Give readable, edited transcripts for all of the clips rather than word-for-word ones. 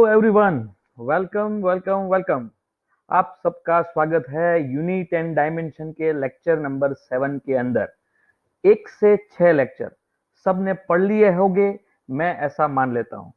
Everyone, welcome welcome welcome. आप सबका स्वागत है यूनिट एंड डायमेंशन के लेक्चर नंबर 7 के अंदर। 1 से 6 लेक्चर सबने पढ़ लिए होंगे, मैं ऐसा मान लेता हूं।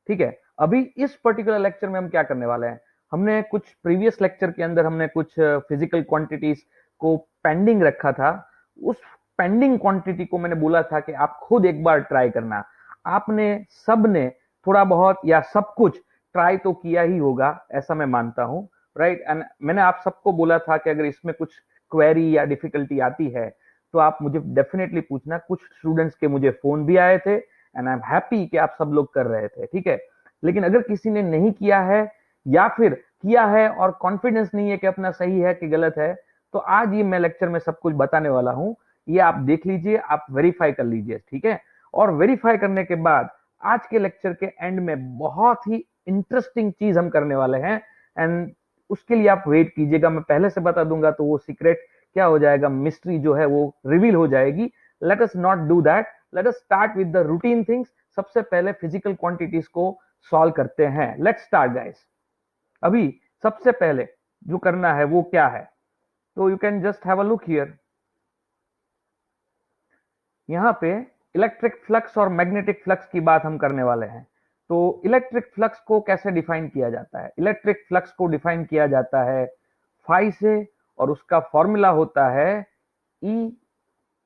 ठीक है, अभी इस पर्टिकुलर लेक्चर में हम क्या करने वाले हैं, हमने कुछ प्रीवियस लेक्चर के अंदर हमने कुछ फिजिकल क्वांटिटीज को पेंडिंग रखा था। उस पेंडिंग क्वांटिटी को मैंने बोला था कि आप खुद एक बार ट्राई करना। आपने सबने थोड़ा बहुत या सब कुछ ट्राई तो किया ही होगा, ऐसा मैं मानता हूं, राइट। एंड मैंने आप सबको बोला था कि अगर इसमें कुछ क्वेरी या डिफिकल्टी आती है तो आप मुझे डेफिनेटली पूछना। कुछ स्टूडेंट्स के मुझे फोन भी आए थे एंड आई एम हैप्पी कि आप सब लोग कर रहे थे, ठीक है। लेकिन अगर किसी ने नहीं किया है या फिर किया है और कॉन्फिडेंस नहीं है कि अपना सही है कि गलत है, तो आज ये मैं लेक्चर में सब कुछ बताने वाला हूं। ये आप देख लीजिए, आप वेरीफाई कर लीजिए, ठीक है। और वेरीफाई करने के बाद आज के लेक्चर के एंड में बहुत ही इंटरेस्टिंग चीज हम करने वाले हैं। एंड उसके लिए आप वेट कीजिएगा, मैं पहले से बता दूंगा तो वो सीक्रेट क्या हो जाएगा, मिस्ट्री जो है वो रिवील हो जाएगी। Let us not do that, let us start with the routine things. सबसे पहले फिजिकल क्वांटिटीज को सॉल्व करते हैं। Let's start guys. अभी सबसे पहले जो करना है वो क्या है, तो you can just have a look here. यहां पे इलेक्ट्रिक फ्लक्स और मैग्नेटिक फ्लक्स की बात हम करने वाले हैं। तो इलेक्ट्रिक फ्लक्स को कैसे डिफाइन किया जाता है? इलेक्ट्रिक फ्लक्स को डिफाइन किया जाता है फाई से, और उसका फॉर्मूला होता है E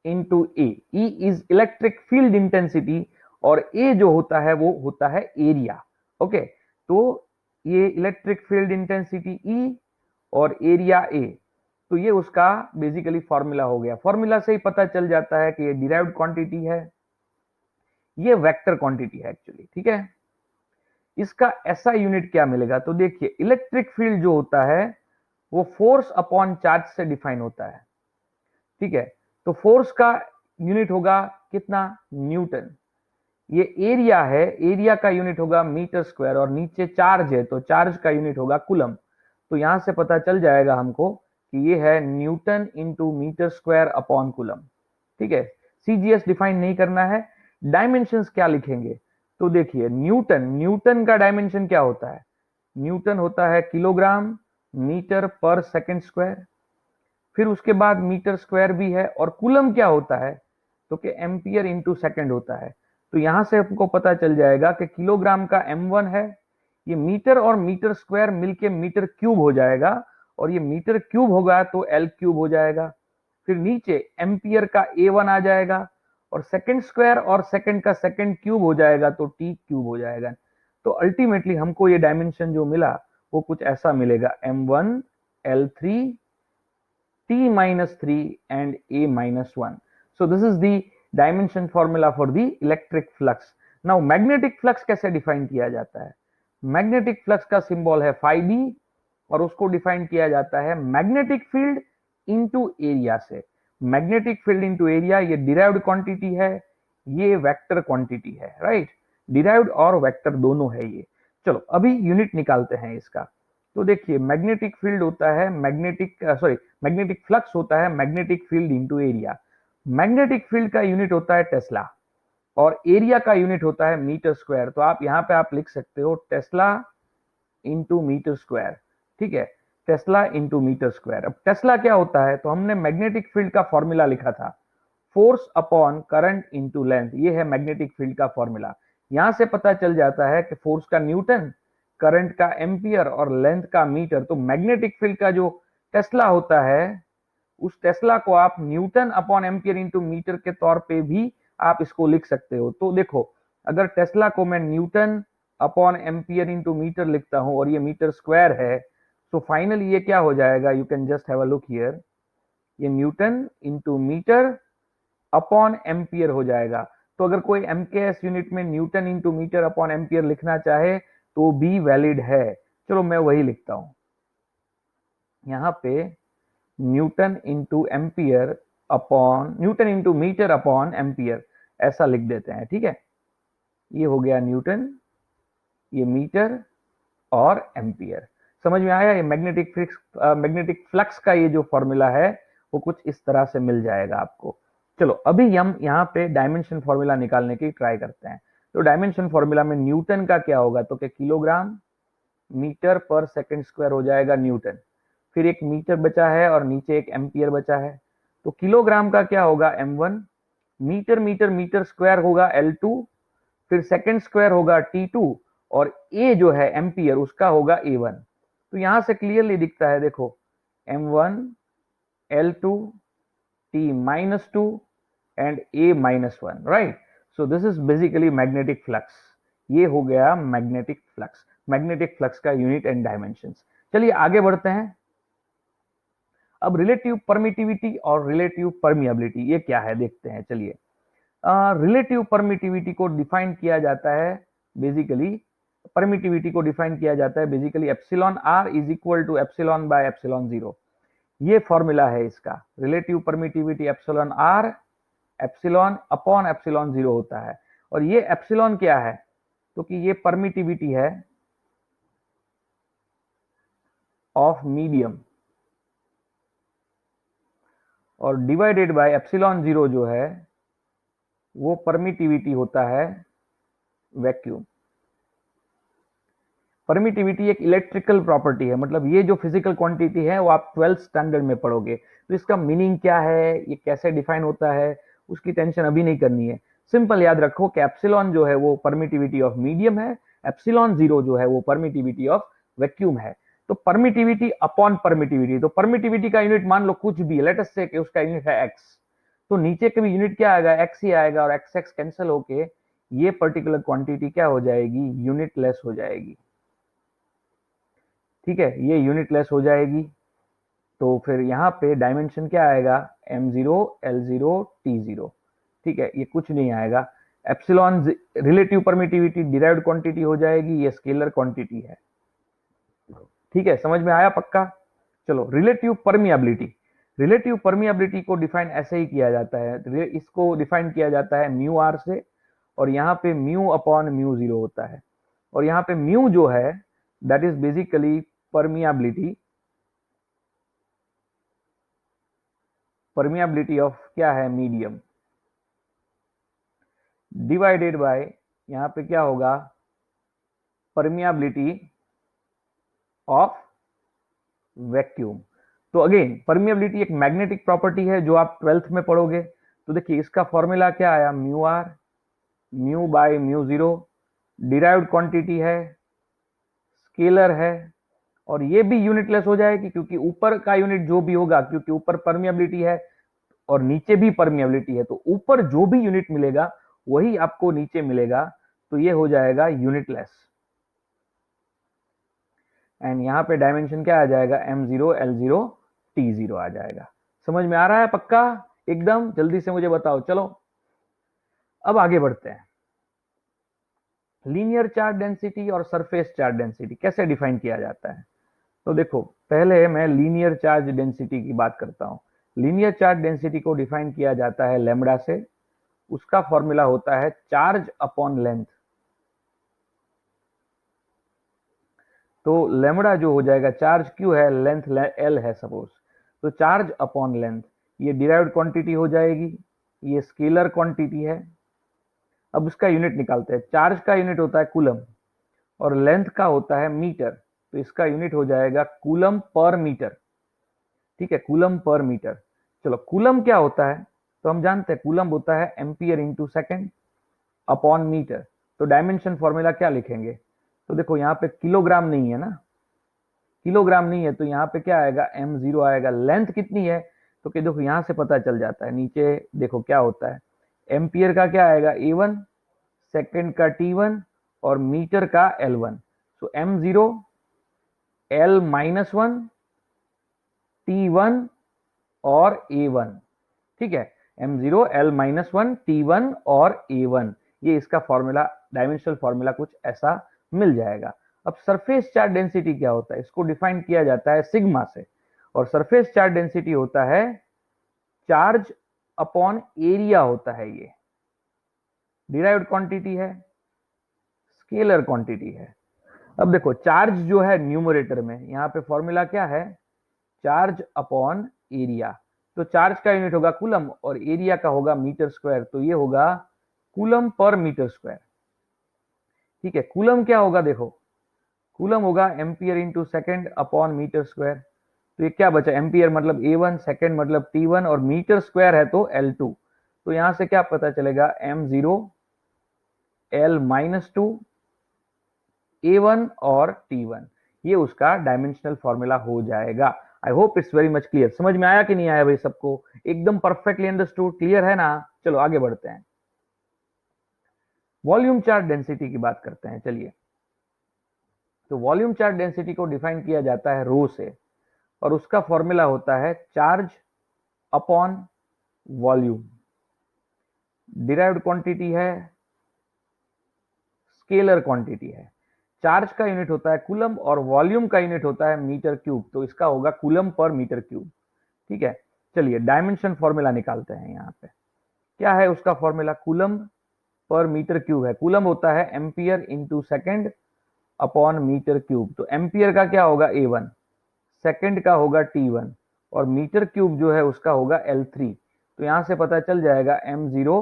into A. E is electric field intensity और ए जो होता है वो होता है एरिया। ओके, तो ये इलेक्ट्रिक फील्ड इंटेंसिटी ई और एरिया ए, तो ये उसका बेसिकली फॉर्मूला हो गया। फॉर्मूला से ही पता चल जाता है कि ये डिराइव्ड क्वांटिटी है, ये वेक्टर क्वांटिटी है एक्चुअली, ठीक है। इसका ऐसा यूनिट क्या मिलेगा, तो देखिए इलेक्ट्रिक फील्ड जो होता है वो फोर्स अपॉन चार्ज से डिफाइन होता है, ठीक है। तो फोर्स का यूनिट होगा कितना, न्यूटन। ये एरिया है, एरिया का यूनिट होगा मीटर स्क्वायर, और नीचे चार्ज है तो चार्ज का यूनिट होगा कूलम। तो यहां से पता चल जाएगा हमको कि ये है newton into metre square upon coulomb, ठीक है। सीजीएस डिफाइन नहीं करना है। डायमेंशंस क्या लिखेंगे, तो देखिए न्यूटन, न्यूटन का डायमेंशन क्या होता है, न्यूटन होता है किलोग्राम मीटर पर सेकंड स्क्वायर। फिर उसके बाद मीटर स्क्वायर भी है, और कूलम क्या होता है, तो कि एम्पियर इंटू सेकंड होता है। तो यहां से हमको पता चल जाएगा कि किलोग्राम का m1 है, ये मीटर और मीटर स्क्वायर मिलके मीटर क्यूब हो जाएगा, और ये मीटर क्यूब होगा तो एल क्यूब हो जाएगा। फिर नीचे एम्पियर का A1 आ जाएगा, और सेकंड स्क्वायर और सेकंड का सेकंड क्यूब हो जाएगा तो टी क्यूब हो जाएगा। तो अल्टीमेटली हमको ये डायमेंशन जो मिला वो कुछ ऐसा मिलेगा, m1 L3 T minus 3 and A minus 1. So this is the dimension formula for the electric flux. Now magnetic flux कैसे डिफाइन किया जाता है? मैग्नेटिक फ्लक्स का सिंबल है phi b, और उसको डिफाइन किया जाता है मैग्नेटिक फील्ड इनटू एरिया से। मैग्नेटिक फील्ड इनटू एरिया ये डिराइव्ड क्वांटिटी है, ये वेक्टर क्वांटिटी है, राइट। डिराइव्ड और वेक्टर दोनों है ये। चलो अभी यूनिट निकालते हैं इसका। तो देखिए मैग्नेटिक फील्ड होता है मैग्नेटिक फ्लक्स होता है magnetic field into area. Magnetic field का यूनिट होता है टेस्ला, और एरिया का यूनिट होता है मीटर स्क्वायर। तो आप यहां पे आप लिख सकते हो टेस्ला इंटू मीटर स्क्वायर, ठीक है। Tesla into metre square. अब टेस्ला क्या होता है, तो हमने मैग्नेटिक फील्ड का फॉर्मूला लिखा था, force upon current into length. ये है मैग्नेटिक फील्ड का फॉर्मूला। यहां से पता चल जाता है कि फोर्स का न्यूटन, करंट का एम्पियर और लेंथ का मीटर। तो मैग्नेटिक फील्ड का जो टेस्ला होता है, उस टेस्ला को आप newton upon ampere into metre के तौर पे भी आप इसको लिख सकते हो। तो देखो अगर टेस्ला को मैं newton upon ampere into metre लिखता हूं और ये मीटर स्क्वायर है, तो फाइनली ये क्या हो जाएगा, you can just have a look here, ये newton into metre upon ampere हो जाएगा। तो अगर कोई एमकेएस यूनिट में newton into metre upon ampere लिखना चाहे तो भी वैलिड है। चलो मैं वही लिखता हूं यहां पे, newton into ampere upon newton into metre upon ampere, ऐसा लिख देते हैं, ठीक है। ये हो गया न्यूटन, ये मीटर और एम्पियर। समझ में आया? ये मैग्नेटिक फ्लक्स का ये जो फॉर्मूला है वो कुछ इस तरह से मिल जाएगा आपको। चलो अभी हम यहाँ पे डायमेंशन फॉर्मूला निकालने की ट्राई करते हैं। तो डायमेंशन फॉर्मूला में न्यूटन का क्या होगा, तो क्या किलोग्राम मीटर पर सेकंड स्क्वायर हो जाएगा न्यूटन, फिर एक मीटर बचा है और नीचे एक एम्पियर बचा है, तो किलोग्राम का क्या होगा m1, metre metre metre square होगा L2, फिर सेकंड स्क्वायर होगा T2, और A जो है एम्पियर उसका होगा A1। तो यहां से क्लियरली दिखता है, देखो m1 L2 T-2 and A-1, right. So this is basically magnetic flux. ये हो गया मैग्नेटिक फ्लक्स, मैग्नेटिक फ्लक्स का यूनिट एंड डायमेंशंस। चलिए आगे बढ़ते हैं। अब रिलेटिव परमिटिविटी और रिलेटिव परमिएबिलिटी ये क्या है देखते हैं। चलिए रिलेटिव परमिटिविटी को डिफाइन किया जाता है बेसिकली, परमिटिविटी को डिफाइन किया जाता है basically epsilon R is equal to epsilon by epsilon zero. ये फॉर्मूला है इसका, relative permittivity epsilon R epsilon upon epsilon zero होता है। और ये एप्सिलॉन क्या है, तो कि ये परमिटिविटी है ऑफ मीडियम, और डिवाइडेड बाय एप्सिलॉन जीरो जो है वो परमिटिविटी होता है वैक्यूम। परमिटिविटी एक इलेक्ट्रिकल प्रॉपर्टी है, मतलब ये जो फिजिकल क्वांटिटी है वो आप 12th स्टैंडर्ड में पढ़ोगे, तो इसका मीनिंग क्या है, ये कैसे डिफाइन होता है, उसकी टेंशन अभी नहीं करनी है। सिंपल याद रखो कि एप्सिलॉन जो है वो परमिटिविटी ऑफ मीडियम है, एप्सिलॉन जीरो जो है वो परमिटिविटी ऑफ वैक्यूम है। तो परमिटिविटी अपॉन परमिटिविटी, तो परमिटिविटी का यूनिट मान लो कुछ भी, लेट अस से कि उसका यूनिट है एक्स, तो नीचे के भी यूनिट क्या आएगा, एक्स ही आएगा, और एक्स एक्स कैंसिल होके ये पर्टिकुलर क्वांटिटी क्या हो जाएगी, यूनिट लेस हो जाएगी। ठीक है, ये यूनिट लेस हो जाएगी। तो फिर यहाँ पे डायमेंशन क्या आएगा, m0 l0 t0। ठीक है, ये कुछ नहीं आएगा। Epsilon relative permittivity derived quantity हो जाएगी, ये स्केलर क्वांटिटी है। ठीक है, समझ में आया पक्का। चलो रिलेटिव परमिएबिलिटी, रिलेटिव परमिएबिलिटी को डिफाइन ऐसे ही किया जाता है, इसको डिफाइन किया जाता है म्यू आर से, और यहाँ पे म्यू अपॉन म्यू जीरो होता है, और यहाँ पे म्यू जो है that is basically permeability, permeability of क्या है, मीडियम, डिवाइडेड बाय यहां पे क्या होगा, परमिएबिलिटी ऑफ वैक्यूम। तो अगेन परमिएबिलिटी एक मैग्नेटिक प्रॉपर्टी है जो आप 12th में पढ़ोगे। तो देखिए इसका फॉर्मूला क्या आया, mu R mu by mu zero, derived quantity है, स्केलर है, और ये भी यूनिटलेस हो जाएगी क्योंकि ऊपर का यूनिट जो भी होगा, क्योंकि ऊपर परमिएबिलिटी है और नीचे भी परमिएबिलिटी है, तो ऊपर जो भी यूनिट मिलेगा वही आपको नीचे मिलेगा, तो ये हो जाएगा यूनिटलेस। एंड यहाँ पे डायमेंशन क्या आ जाएगा, m0 l0 t0 आ जाएगा। समझ में आ रहा है पक्का एकदम, जल्दी से मुझे बताओ। चलो अब आगे बढ़ते हैं। लीनियर चार्ज डेंसिटी और सरफेस चार्ज डेंसिटी कैसे डिफाइन किया जाता है। तो देखो पहले मैं लीनियर चार्ज डेंसिटी की बात करता हूं। लीनियर चार्ज डेंसिटी को डिफाइन किया जाता है लैम्बडा से, उसका फॉर्मूला होता है चार्ज अपॉन लेंथ। तो लैम्बडा जो हो जाएगा, चार्ज क्यू है, लेंथ एल है सपोज, तो चार्ज अपॉन लेंथ, ये डिराइव्ड क्वांटिटी हो जाएगी, ये स्केलर क्वांटिटी है। अब उसका यूनिट निकालते हैं, चार्ज का यूनिट होता है कूलम और लेंथ का होता है मीटर, तो इसका यूनिट हो जाएगा कूलम पर मीटर। ठीक है, कूलम पर मीटर। चलो कूलम क्या होता है, तो हम जानते हैं कूलम होता है ampere into second upon metre. तो डायमेंशन फॉर्मूला क्या लिखेंगे, तो देखो यहाँ पे किलोग्राम नहीं है ना, किलोग्राम नहीं है, तो यहाँ पे क्या आएगा, m0 आएगा। लेंथ कितनी है, तो कि देखो यहाँ से पता चल जाता है, नीचे देखो क्या होता है, एम्पियर का क्या आएगा A1, सेकंड का T1 और मीटर का L1। सो m0 L-1 T1 और A1। ठीक है, m0 L-1 T1 और A1, ये इसका फॉर्मूला, डायमेंशनल फॉर्मूला कुछ ऐसा मिल जाएगा। अब सरफेस चार्ज डेंसिटी क्या होता है, इसको डिफाइन किया जाता है सिग्मा से, और सरफेस चार्ज डेंसिटी होता है चार्ज अपॉन एरिया होता है, ये डिराइव्ड क्वांटिटी है, स्केलर क्वांटिटी है। अब देखो चार्ज जो है न्यूमरेटर में, यहाँ पे फॉर्मूला क्या है, चार्ज अपॉन एरिया, तो चार्ज का यूनिट होगा कूलम और एरिया का होगा मीटर स्क्वायर, तो ये होगा कूलम पर मीटर स्क्वायर। ठीक है, कूलम क्या होगा, देखो कूलम होगा ampere into second upon metre square. तो ये क्या बचा, एम्पियर मतलब A1, सेकेंड मतलब T1 और मीटर स्क्वायर है तो L2। तो यहां से क्या पता चलेगा, M0 L-2 A1 और T1, ये उसका डायमेंशनल फॉर्मूला हो जाएगा। I hope it's very much clear. समझ में आया कि नहीं आया भाई सबको, एकदम परफेक्टली अंडरस्टूड, क्लियर है ना। चलो आगे बढ़ते हैं, वॉल्यूम चार्ज डेंसिटी की बात करते हैं। चलिए, तो वॉल्यूम चार्ज डेंसिटी को डिफाइन किया जाता है रो से, और उसका फॉर्मूला होता है charge upon volume. Derived quantity है, स्केलर क्वांटिटी है। चार्ज का यूनिट होता है कूलम और वॉल्यूम का यूनिट होता है मीटर क्यूब, तो इसका होगा कूलम पर मीटर क्यूब। ठीक है, चलिए डायमेंशन फॉर्मूला निकालते हैं। यहाँ पे क्या है उसका फॉर्मूला, कूलम पर मीटर क्यूब है। कूलम होता है ampere into second upon metre cube. तो एम्पियर का क्या होगा A1, सेकेंड का होगा T1 और मीटर क्यूब जो है उसका होगा L3। तो यहां से पता चल जाएगा M0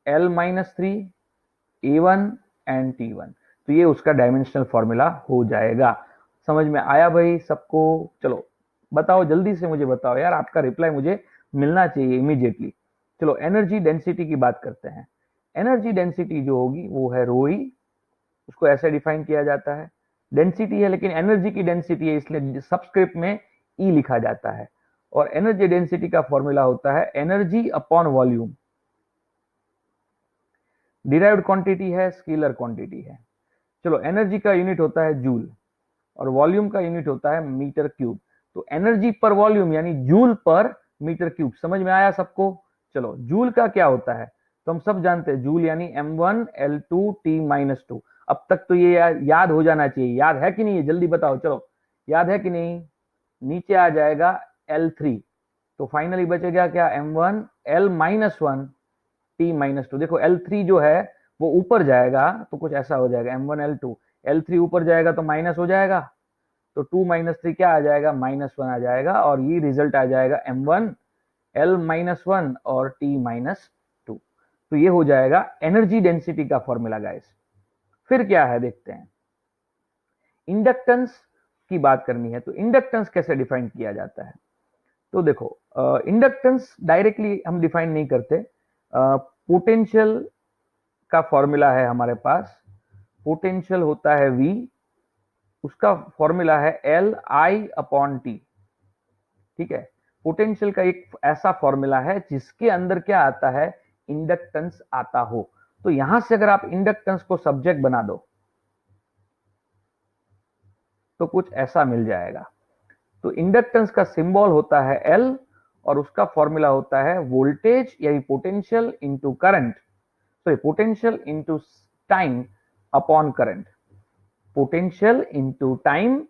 L-3 A1 and T1। तो ये उसका डायमेंशनल फॉर्मूला हो जाएगा। समझ में आया भाई सबको। चलो बताओ, जल्दी से मुझे बताओ यार, आपका रिप्लाई मुझे मिलना चाहिए इमीडिएटली। चलो एनर्जी डेंसिटी की बात करते हैं। एनर्जी डेंसिटी जो होगी वो है रो ई, उसको ऐसे डिफाइन किया जाता है। डेंसिटी है लेकिन एनर्जी की डेंसिटी है, इसलिए सबस्क्रिप्ट में ई लिखा जाता है। और एनर्जी डेंसिटी का फॉर्मूला होता है energy upon volume. Derived quantity है, स्केलर क्वांटिटी है। चलो एनर्जी का यूनिट होता है जूल और वॉल्यूम का यूनिट होता है मीटर क्यूब। तो एनर्जी पर वॉल्यूम यानी जूल पर मीटर क्यूब। समझ में आया सबको। चलो जूल का क्या होता है, तो हम सब जानते हैं जूल यानी M1 L2 T-2। अब तक तो ये याद हो जाना चाहिए, याद है कि नहीं, जल्दी बताओ। चलो याद है कि नहीं, नीचे आ जाएगा L3, तो फाइनली बचेगा क्या, M1 L-1 T-2। देखो L3 जो है वो ऊपर जाएगा तो कुछ ऐसा हो जाएगा, M1 L2, L3 ऊपर जाएगा तो माइनस हो जाएगा, तो 2 - 3 क्या आ जाएगा, -1 आ जाएगा, और ये रिजल्ट आ जाएगा M1 L-1 और T-2। तो ये हो जाएगा एनर्जी डेंसिटी का फॉर्मूला गाइस। फिर क्या है देखते हैं, इंडक्टेंस की बात करनी है। तो इंडक्टेंस कैसे डिफाइन किया जाता है, तो देखो इंडक्टेंस डायरेक्टली हम डिफाइन नहीं करते। पोटेंशियल का फॉर्मूला है हमारे पास, पोटेंशियल होता है V, उसका फॉर्मूला है Li/T। ठीक है, पोटेंशियल का एक ऐसा फॉर्मूला है जिसके अंदर क्या आता है, इंडक्टेंस आता हो। तो यहां से अगर आप इंडक्टेंस को सब्जेक्ट बना दो तो कुछ ऐसा मिल जाएगा। तो इंडक्टेंस का सिंबल होता है L और उसका फॉर्मूला होता है वोल्टेज यानी potential into current, sorry potential into time upon current. Potential into time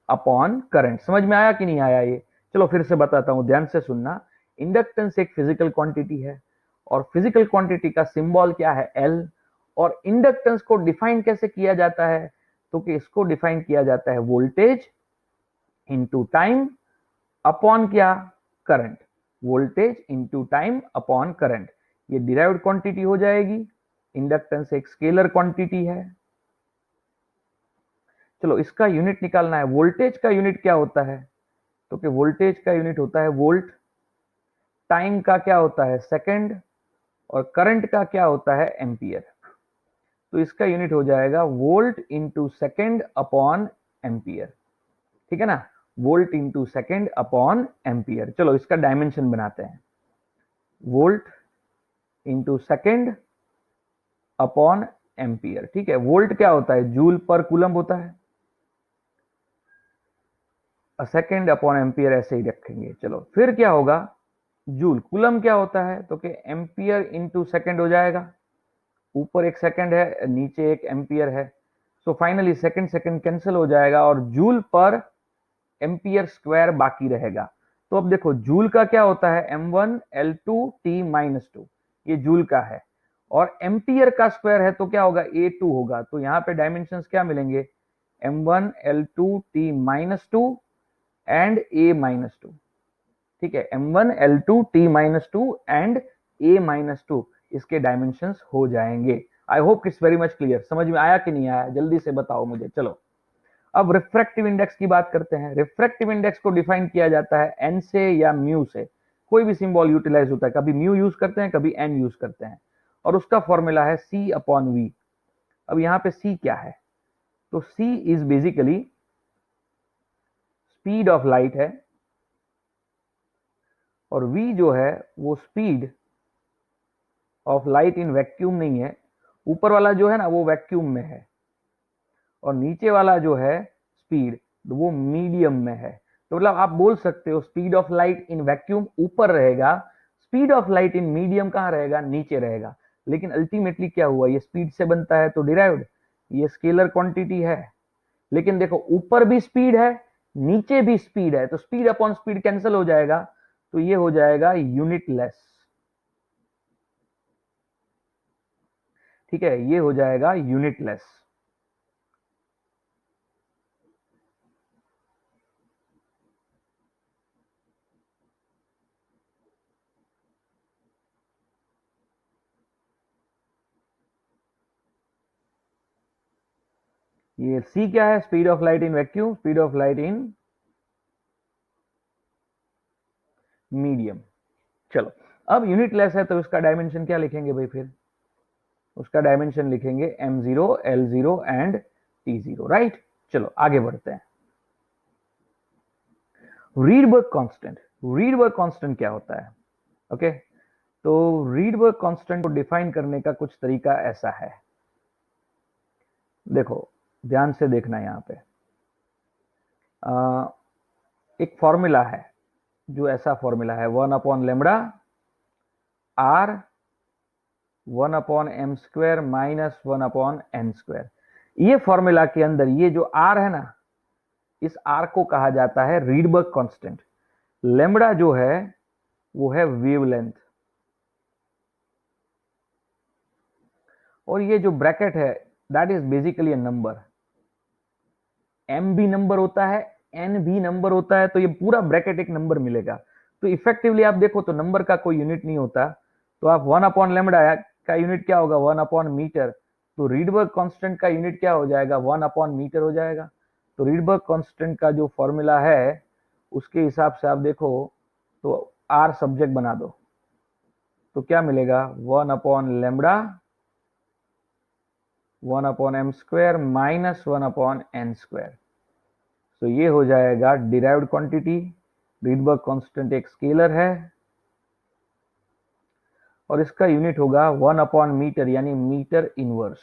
upon current. समझ में आया कि नहीं आया ये। चलो फिर से बताता हूं, ध्यान से सुनना। इंडक्टेंस एक फिजिकल क्वांटिटी है और फिजिकल क्वांटिटी का सिंबल क्या है, एल। और इंडक्टेंस को डिफाइन कैसे किया जाता है, तो कि इसको डिफाइन किया जाता है वोल्टेज इंटू टाइम अपॉन क्या, current. Voltage into time upon current, ये डिराइव्ड क्वांटिटी हो जाएगी। इंडक्टेंस एक स्केलर क्वांटिटी है। चलो इसका यूनिट निकालना है। वोल्टेज का यूनिट क्या होता है, तो कि वोल्टेज का यूनिट होता है वोल्ट, टाइम का क्या होता है सेकंड, और करंट का क्या होता है एम्पियर। तो इसका यूनिट हो जाएगा volt into second upon ampere. ठीक है ना, volt into second upon ampere. चलो इसका डायमेंशन बनाते हैं, volt into second upon ampere. ठीक है, वोल्ट क्या होता है, जूल पर कूलम होता है, सेकेंड अपॉन एम्पियर ऐसे ही रखेंगे। चलो फिर क्या होगा, जूल, कूलम क्या होता है, तो कि एम्पियर इंटू सेकेंड हो जाएगा। ऊपर एक सेकंड है, नीचे एक एम्पियर है। So finally second second cancel हो जाएगा और जूल पर एम्पियर स्क्वायर बाकी रहेगा। तो अब देखो जूल का क्या होता है, M1 L2 T-2, ये जूल का है। और एम्पियर का स्क्वायर है तो क्या होगा, A2 होगा। तो यहाँ पे डायमेंशंस क्या मिलेंगे, M1 L2 T-2 and A-2। ठीक है, M1 L2 T-2 and A-2, इसके डायमेंशंस हो जाएंगे। I hope it's very much clear. समझ में आया कि नहीं आया, जल्दी से बताओ मुझे। चलो अब रिफ्रैक्टिव इंडेक्स की बात करते हैं। रिफ्रैक्टिव इंडेक्स को डिफाइन किया जाता है एन से या म्यू से, कोई भी सिंबल यूटिलाइज होता है, कभी म्यू यूज करते हैं कभी एन यूज करते हैं, और उसका फॉर्मूला है सी अपॉन वी। अब यहाँ पे सी क्या है, तो C is basically speed of light है, और वी जो है वो speed of light in vacuum नहीं है, ऊपर वाला जो है ना वो वैक्यूम में है, और नीचे वाला जो है स्पीड वो मीडियम में है। तो मतलब आप बोल सकते हो speed of light in vacuum ऊपर रहेगा, speed of light in medium कहां रहेगा, नीचे रहेगा। लेकिन अल्टीमेटली क्या हुआ, ये स्पीड से बनता है तो डिराइव्ड, ये स्केलर क्वांटिटी है। लेकिन देखो ऊपर भी स्पीड है नीचे भी स्पीड है, तो स्पीड अपॉन स्पीड कैंसिल हो जाएगा, तो ये हो जाएगा यूनिटलेस। ठीक है, ये हो जाएगा यूनिटलेस। ये सी क्या है, speed of light in vacuum, speed of light in medium. चलो अब यूनिटलेस है तो इसका डायमेंशन क्या लिखेंगे भाई, फिर उसका डायमेंशन लिखेंगे m0 l0 and t0, right. चलो आगे बढ़ते हैं। रीडबर्ग कांस्टेंट, रीडबर्ग कांस्टेंट क्या होता है, ओके। तो रीडबर्ग कांस्टेंट को डिफाइन करने का कुछ तरीका ऐसा है, देखो ध्यान से देखना यहां पे एक फॉर्मूला है, जो ऐसा फॉर्मूला है 1 upon lambda R 1 upon M square minus 1 upon N square. ये फॉर्मूला के अंदर ये जो आर है ना, इस आर को कहा जाता है रीडबर्ग कांस्टेंट। लेमड़ा जो है वो है वेवलेंथ, और ये जो ब्रैकेट है that is basically a number. M भी नंबर होता है, एन भी नंबर होता है, तो ये पूरा ब्रैकेट एक नंबर मिलेगा। तो इफेक्टिवली आप देखो तो नंबर का कोई यूनिट नहीं होता, तो आप 1 अपॉन लेमड़ा का यूनिट क्या होगा, 1 अपॉन मीटर। तो रीडबर्ग कांस्टेंट का यूनिट क्या हो जाएगा, 1 अपॉन मीटर हो जाएगा। तो रीडबर्ग कांस्टेंट का जो फॉर्मूला है उसके हिसाब से आप देखो तो आर सब्जेक्ट बना दो, तो क्या मिलेगा, 1 upon lambda 1 upon M square minus 1 upon N square. तो ये हो जाएगा डिराइव्ड क्वांटिटी। रीडबर्ग कांस्टेंट एक स्केलर है और इसका यूनिट होगा 1 अपॉन मीटर यानी मीटर इनवर्स।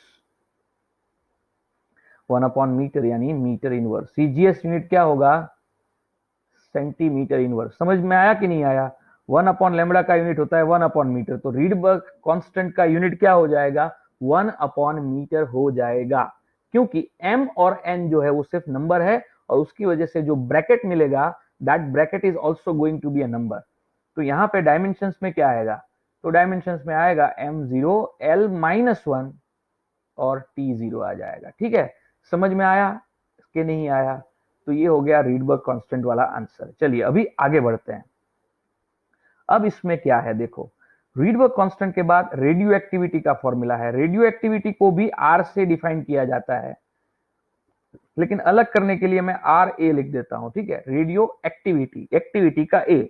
1 अपॉन मीटर यानी मीटर इनवर्स। सीजीएस यूनिट क्या होगा, सेंटीमीटर इनवर्स। समझ में आया कि नहीं आया। 1 अपॉन लेमड़ा का यूनिट होता है 1 अपॉन मीटर, तो रीडबर्ग कांस्टेंट का यूनिट क्या हो जाएगा, 1 अपॉन मीटर हो जाएगा, क्योंकि m और n जो है वो सिर्फ नंबर है, और उसकी वजह से जो ब्रैकेट मिलेगा that bracket is also going to be a number. तो यहाँ पे डायमेंशन में क्या आएगा, तो डायमेंशन में आएगा m0 l माइनस 1 और t0 आ जाएगा। ठीक है, समझ में आया कि नहीं आया। तो ये हो गया रीडबर्ग कांस्टेंट वाला आंसर। चलिए अभी आगे बढ़ते हैं। अब इसमें क्या है देखो, रीडबर्ग कांस्टेंट के बाद रेडियो एक्टिविटी का फॉर्मूला है। रेडियो एक्टिविटी को भी आर से डिफाइन किया जाता है, लेकिन अलग करने के लिए मैं आर ए लिख देता हूं। ठीक है, रेडियो एक्टिविटी, एक्टिविटी का ए।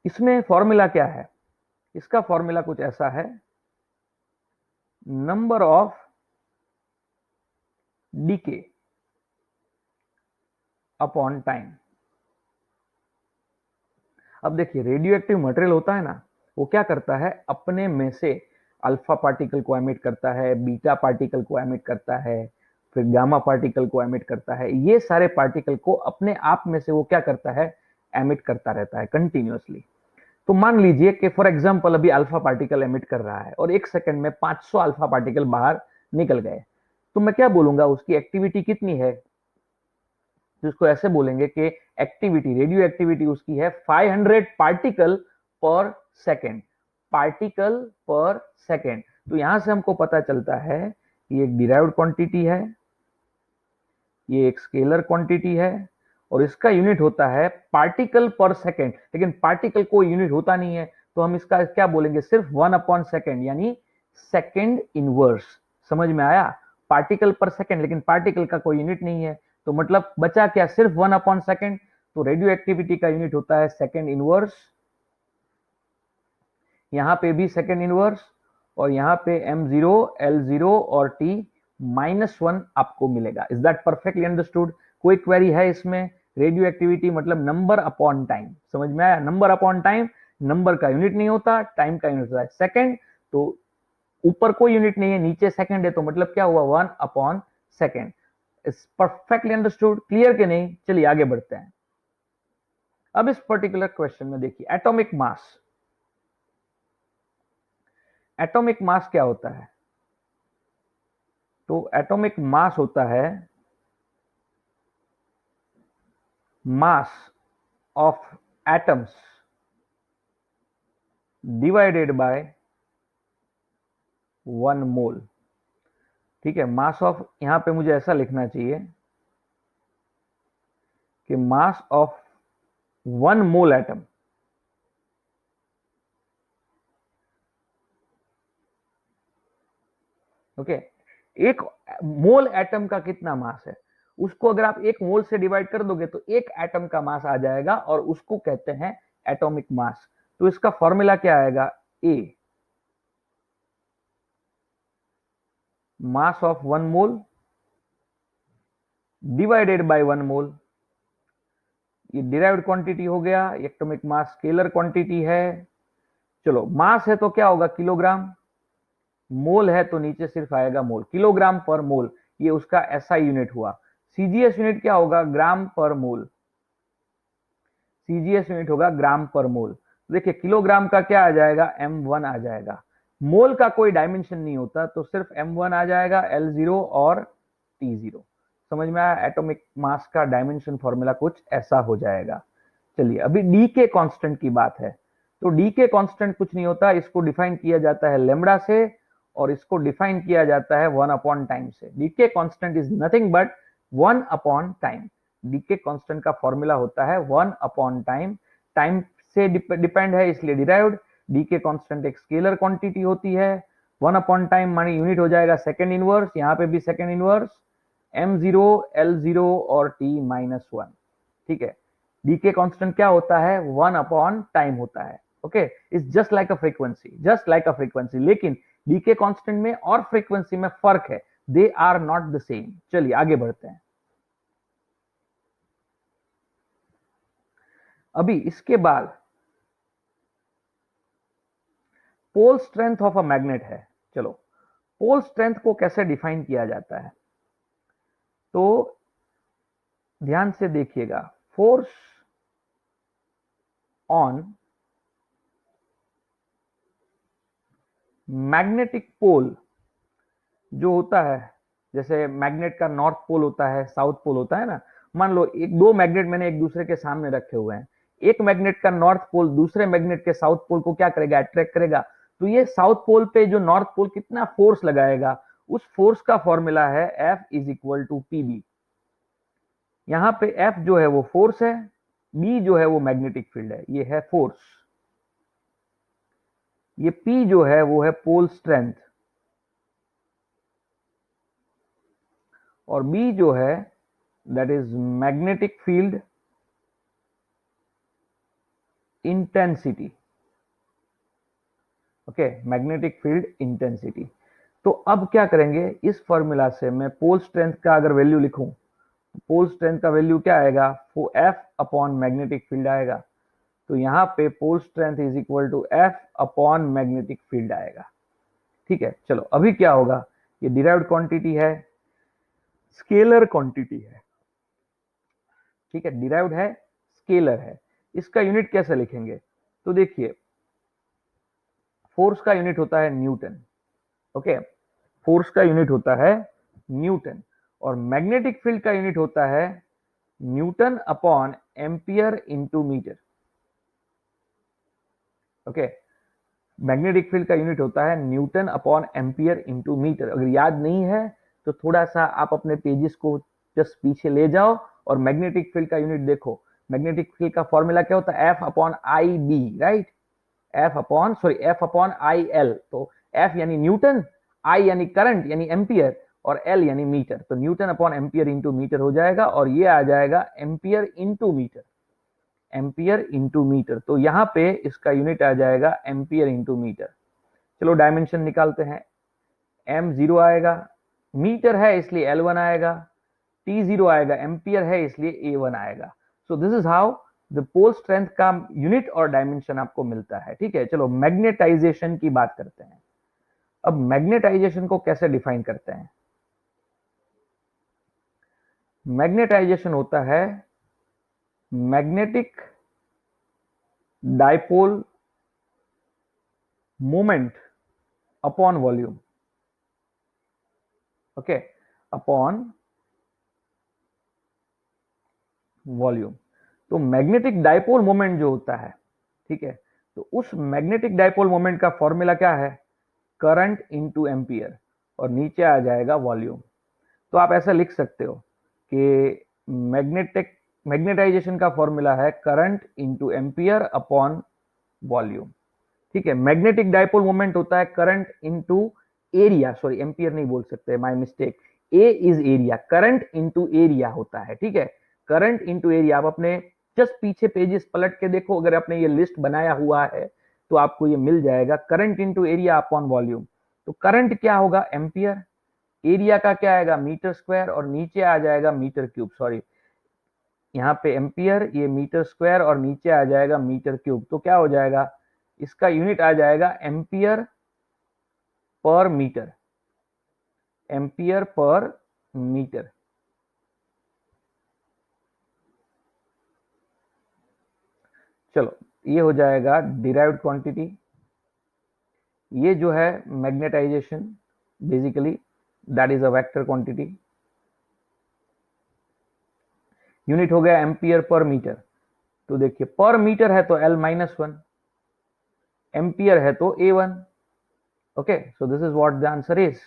इसमें फॉर्मूला क्या है, इसका फॉर्मूला कुछ ऐसा है, number of decay upon time. अब देखिए रेडियो एक्टिव मटेरियल होता है ना, वो क्या करता है, अपने में से अल्फा पार्टिकल को एमिट करता है, बीटा पार्टिकल को एमिट करता है, फिर गामा पार्टिकल को एमिट करता है। ये सारे पार्टिकल को अपने आप में से वो क्या करता है, एमिट करता रहता है कंटिन्यूअसली। तो मान लीजिए कि फॉर एग्जांपल अभी अल्फा पार्टिकल एमिट कर रहा है और एक सेकंड में 500 अल्फा पार्टिकल बाहर निकल गए, तो मैं क्या बोलूंगा, उसकी एक्टिविटी कितनी है, जिसको ऐसे बोलेंगे कि एक्टिविटी, रेडियो एक्टिविटी उसकी है 500 पार्टिकल पर सेकेंड, पार्टिकल पर सेकेंड। तो यहां से हमको पता चलता है ये एक डिराइव्ड क्वांटिटी है, ये एक स्केलर क्वांटिटी है, और इसका यूनिट होता है पार्टिकल पर सेकेंड। लेकिन पार्टिकल कोई यूनिट होता नहीं है, तो हम इसका क्या बोलेंगे, सिर्फ 1/सेकेंड, यानी सेकेंड इनवर्स। समझ में आया, पार्टिकल पर सेकेंड, लेकिन पार्टिकल का कोई यूनिट नहीं है, तो मतलब बचा क्या, सिर्फ 1/सेकेंड। तो रेडियो एक्टिविटी का यूनिट होता है सेकेंड इनवर्स, यहां पे भी सेकेंड इनवर्स, और यहां पे m0, L0 और t -1 आपको मिलेगा। Is that perfectly understood? कोई क्वेरी है इसमें? रेडियो एक्टिविटी मतलब नंबर अपॉन टाइम, समझ में आया? नंबर अपॉन टाइम, नंबर का यूनिट नहीं होता, टाइम का यूनिट होता है सेकेंड। तो ऊपर कोई यूनिट नहीं है, नीचे सेकेंड है, तो मतलब क्या हुआ, 1/सेकेंड। Is perfectly understood? क्लियर के नहीं? चलिए आगे बढ़ते हैं। अब इस पर्टिकुलर क्वेश्चन में देखिए, एटॉमिक मास। एटॉमिक मास क्या होता है? तो एटॉमिक मास होता है mass of atoms divided by 1 मोल। ठीक है, मास ऑफ, यहां पे मुझे ऐसा लिखना चाहिए कि मास ऑफ 1 मोल एटम, ओके, एक मोल एटम का कितना मास है, उसको अगर आप 1 मोल से डिवाइड कर दोगे तो एक एटम का मास आ जाएगा, और उसको कहते हैं एटॉमिक मास। तो इसका फॉर्मूला क्या आएगा, A, mass of 1 mole divided by 1 mole. ये डिराइव्ड क्वांटिटी हो गया, एटॉमिक मास स्केलर क्वांटिटी है। चलो, मास है तो क्या होगा, किलोग्राम, मोल है तो नीचे सिर्फ आएगा मोल, किलोग्राम पर मोल, ये उसका एसआई यूनिट हुआ। सीजीएस यूनिट क्या होगा, ग्राम पर मोल, सीजीएस यूनिट होगा ग्राम पर मोल। देखिए, किलोग्राम का क्या आ जाएगा, m1 आ जाएगा। मोल का कोई डायमेंशन नहीं होता, तो सिर्फ m1 आ जाएगा, L0 और T0। समझ में आया? एटॉमिक मास का डायमेंशन फॉर्मूला कुछ ऐसा हो जाएगा। चलिए, अभी डी के कांस्टेंट की बात है। तो डी के कांस्टेंट कुछ नहीं होता, इसको डिफाइन किया जाता है लेमड़ा से, और इसको डिफाइन किया जाता है 1/टाइम से। Decay constant is nothing but 1/टाइम। डी के कांस्टेंट का फॉर्मूला होता है 1/टाइम। टाइम से डिपेंड है, इसलिए डिराइव्ड। डी के कांस्टेंट एक स्केलर क्वांटिटी होती है। 1/टाइम मानी यूनिट हो जाएगा सेकेंड इनवर्स, यहां पे भी सेकेंड इनवर्स, m0, L0 और t-1। ठीक है, डी के कांस्टेंट क्या होता है, 1/टाइम होता है। Okay, is just like a frequency, just like a frequency. लेकिन डी के कांस्टेंट में और फ्रीक्वेंसी में फर्क है, they are not the same. चलिए आगे बढ़ते हैं। अभी इसके बाद pole strength of a magnet है। चलो, पोल स्ट्रेंथ को कैसे डिफाइन किया जाता है, तो ध्यान से देखिएगा। फोर्स ऑन मैग्नेटिक पोल जो होता है, जैसे मैग्नेट का नॉर्थ पोल होता है, साउथ पोल होता है ना। मान लो एक दो मैग्नेट मैंने एक दूसरे के सामने रखे हुए हैं, एक मैग्नेट का नॉर्थ पोल दूसरे मैग्नेट के साउथ पोल को क्या करेगा, अट्रैक्ट करेगा। तो ये साउथ पोल पे जो नॉर्थ पोल कितना फोर्स लगाएगा, उस फोर्स का फॉर्मूला है F = PB। यहाँ पे F जो है वो फोर्स है, B जो है वो मैग्नेटिक फील्ड है, ये है फोर्स। ये P जो है वो है पोल स्ट्रेंथ, और B जो है that is magnetic field intensity. Okay, magnetic field intensity. तो अब क्या करेंगे, इस फॉर्मूला से मैं पोल स्ट्रेंथ का अगर वैल्यू लिखूं, पोल स्ट्रेंथ का वैल्यू क्या आएगा, वो F/मैग्नेटिक फील्ड आएगा। तो यहां पे pole strength is equal to F/मैग्नेटिक फील्ड आएगा। ठीक है, चलो अभी क्या होगा, ये डिराइव्ड क्वांटिटी है, स्केलर क्वांटिटी है। ठीक है, डिराइव्ड है, स्केलर है। इसका यूनिट कैसे लिखेंगे, तो देखिए, फोर्स का यूनिट होता है न्यूटन। ओके, फोर्स का यूनिट होता है न्यूटन, और मैग्नेटिक फील्ड का यूनिट होता है N/एम्पियर into metre. Okay, magnetic field का यूनिट होता है N/एम्पियर इंटू मीटर। अगर याद नहीं है तो थोड़ा सा आप अपने पेजेस को जस्ट पीछे ले जाओ और मैग्नेटिक फील्ड का यूनिट देखो। मैग्नेटिक फील्ड का फॉर्मूला क्या होता है, F/IB, right. F upon I L. तो एफ यानी न्यूटन, आई यानी करंट यानी एम्पियर, और एल यानी मीटर। तो newton upon ampere into metre हो जाएगा, और ये आ जाएगा ampere into metre, ampere into metre. तो यहां पे इसका यूनिट आ जाएगा एम्पियर इंटू मीटर। चलो डायमेंशन निकालते हैं। एम जीरो आएगा, मीटर है इसलिए एल वन आएगा, टी जीरो आएगा, एम्पियर है इसलिए ए वन आएगा। So this is how the pole strength का यूनिट और डायमेंशन आपको मिलता है। ठीक है, चलो मैग्नेटाइजेशन की बात करते हैं। अब मैग्नेटाइजेशन को कैसे डिफाइन करते हैं? मैग्नेटाइजेशन होता है magnetic dipole moment upon volume. Okay, upon volume. तो मैग्नेटिक डाइपोल मोमेंट जो होता है, ठीक है, तो उस मैग्नेटिक डाइपोल मोमेंट का फॉर्मूला क्या है? करंट इंटू एम्पियर, और नीचे आ जाएगा वॉल्यूम। तो आप ऐसा लिख सकते हो कि मैग्नेटाइजेशन का फॉर्मूला है current into ampere upon volume. ठीक है, मैग्नेटिक डाइपोल मोमेंट होता है current into area, sorry ampere नहीं बोल सकते, my mistake, A is area, current into area होता है। ठीक है, करंट इंटू एरिया। आप अपने जस्ट पीछे पेजेस पलट के देखो, अगर आपने ये लिस्ट बनाया हुआ है तो आपको ये मिल जाएगा, current into area upon volume. तो करंट क्या होगा? एम्पियर, एरिया का क्या आएगा? मीटर स्क्वायर, और नीचे आ जाएगा मीटर क्यूब, सॉरी यहाँ पे एम्पियर, ये मीटर स्क्वायर, और नीचे आ जाएगा मीटर क्यूब। तो क्या हो जाएगा? इसका यूनिट आ जाएगा ampere per metre, ampere per metre. चलो ये हो जाएगा डिराइव्ड क्वांटिटी। ये जो है magnetisation, basically that is a vector quantity. Unit हो गया एम्पियर पर मीटर। तो देखिए पर मीटर है तो एल माइनस वन, एम्पियर है तो A one. Okay, so this is what the answer is.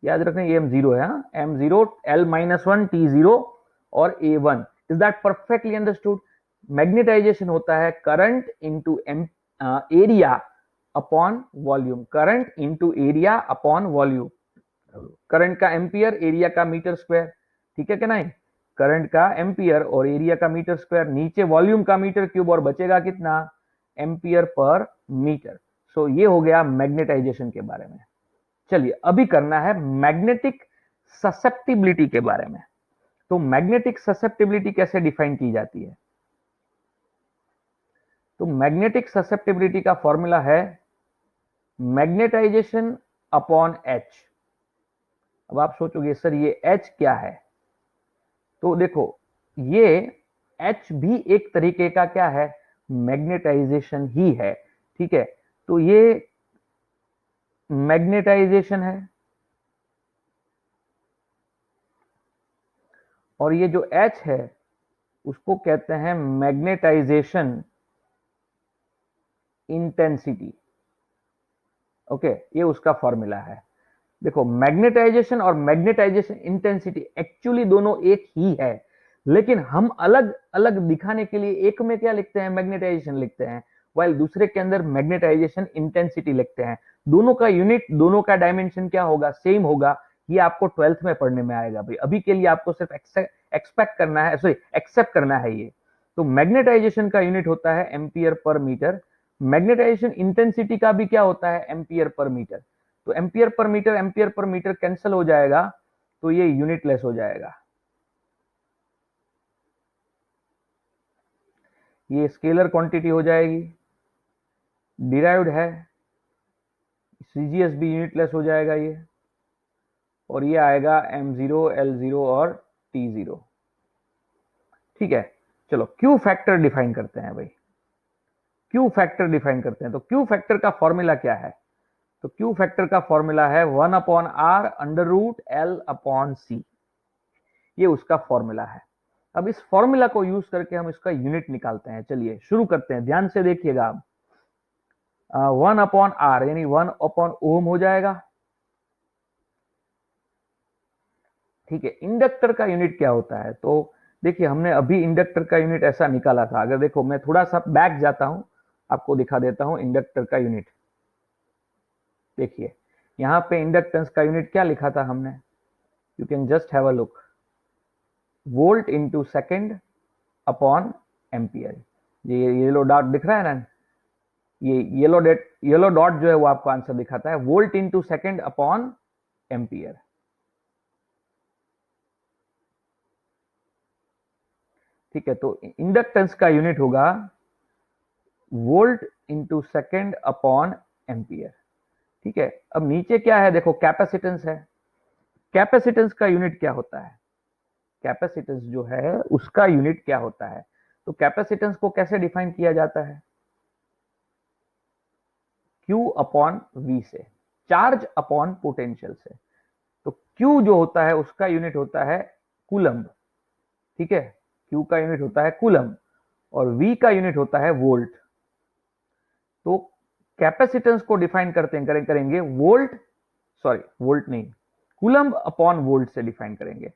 याद रखना ये एम जीरो है, M zero, L minus one, T zero और A one. Is that perfectly understood? Magnetization होता है current into area upon volume, current into area upon volume. Current का ampere, area का metre square, ठीक है कि नहीं? करंट का एम्पियर और एरिया का मीटर स्क्वायर, नीचे वॉल्यूम का मीटर क्यूब, और बचेगा कितना? Ampere per metre. सो ये हो गया मैग्नेटाइजेशन के बारे में। चलिए अभी करना है मैग्नेटिक ससेप्टिबिलिटी के बारे में। तो मैग्नेटिक ससेप्टिबिलिटी कैसे डिफाइन की जाती है? तो मैग्नेटिक ससेप्टिबिलिटी का फॉर्मूला है मैग्नेटाइजेशन अपॉन एच। अब आप सोचोगे सर ये एच क्या है? तो देखो ये एच भी एक तरीके का क्या है? मैग्नेटाइजेशन ही है। ठीक है, तो ये मैग्नेटाइजेशन है, और ये जो एच है उसको कहते हैं मैग्नेटाइजेशन इंटेंसिटी। ओके, ये उसका फॉर्मूला है। देखो मैग्नेटाइजेशन और मैग्नेटाइजेशन इंटेंसिटी एक्चुअली दोनों एक ही है, लेकिन हम अलग अलग दिखाने के लिए एक में क्या लिखते हैं? मैग्नेटाइजेशन लिखते हैं, वाइल दूसरे के अंदर मैग्नेटाइजेशन इंटेंसिटी लिखते हैं। दोनों का यूनिट, दोनों का डायमेंशन क्या होगा? सेम होगा। ये आपको 12th में पढ़ने में आएगा भाई, अभी के लिए आपको सिर्फ एक्सपेक्ट करना है, सॉरी एक्सेप्ट करना है ये। तो मैग्नेटाइजेशन का यूनिट होता है ampere per metre, magnetisation intensity का भी क्या होता है? Ampere per metre. तो एम्पियर पर मीटर कैंसिल हो जाएगा, तो ये यूनिटलेस हो जाएगा। ये स्केलर क्वांटिटी हो जाएगी, डिराइव्ड है, सीजीएस भी यूनिटलेस हो जाएगा ये, और ये आएगा एम जीरो, एल जीरो और टी जीरो। ठीक है, चलो क्यू फैक्टर डिफाइन करते हैं भाई। क्यू फैक्टर डिफाइन करते हैं, तो क्यू फैक्टर का फॉर्मूला क्या है? तो क्यू फैक्टर का फॉर्मूला है 1 upon R under root L upon C. ये उसका फॉर्मूला है। अब इस फॉर्मूला को यूज करके हम इसका यूनिट निकालते हैं। चलिए शुरू करते हैं, ध्यान से देखिएगा आप। 1 अपॉन आर यानी 1 अपॉन ओम हो जाएगा। ठीक है, इंडक्टर का यूनिट क्या होता है? तो देखिए हमने अभी इंडक्टर का यूनिट ऐसा निकाला था। अगर देखो मैं थोड़ा सा बैक जाता हूं, आपको दिखा देता हूं इंडक्टर का यूनिट। देखिए यहां पे इंडक्टेंस का यूनिट क्या लिखा था हमने, you can just have a look, volt into second upon ampere. ये येलो डॉट दिख रहा है ना, ये येलो डॉट जो है वो आपको आंसर दिखाता है, volt into second upon ampere. ठीक है, तो इंडक्टेंस का यूनिट होगा volt into second upon ampere. ठीक है, अब नीचे क्या है देखो, कैपेसिटेंस है। कैपेसिटेंस का यूनिट क्या होता है, कैपेसिटेंस जो है उसका यूनिट क्या होता है, तो कैपेसिटेंस को कैसे डिफाइन किया जाता है, Q अपॉन V से, चार्ज अपॉन पोटेंशियल से। तो Q जो होता है उसका यूनिट होता है कूलम्ब। ठीक है, Q का यूनिट होता है कूलम्ब और V का यूनिट होता है वोल्ट। तो कैपेसिटेंस को डिफाइन करेंगे वोल्ट, सॉरी वोल्ट नहीं, कूलम्ब अपॉन वोल्ट से डिफाइन करेंगे।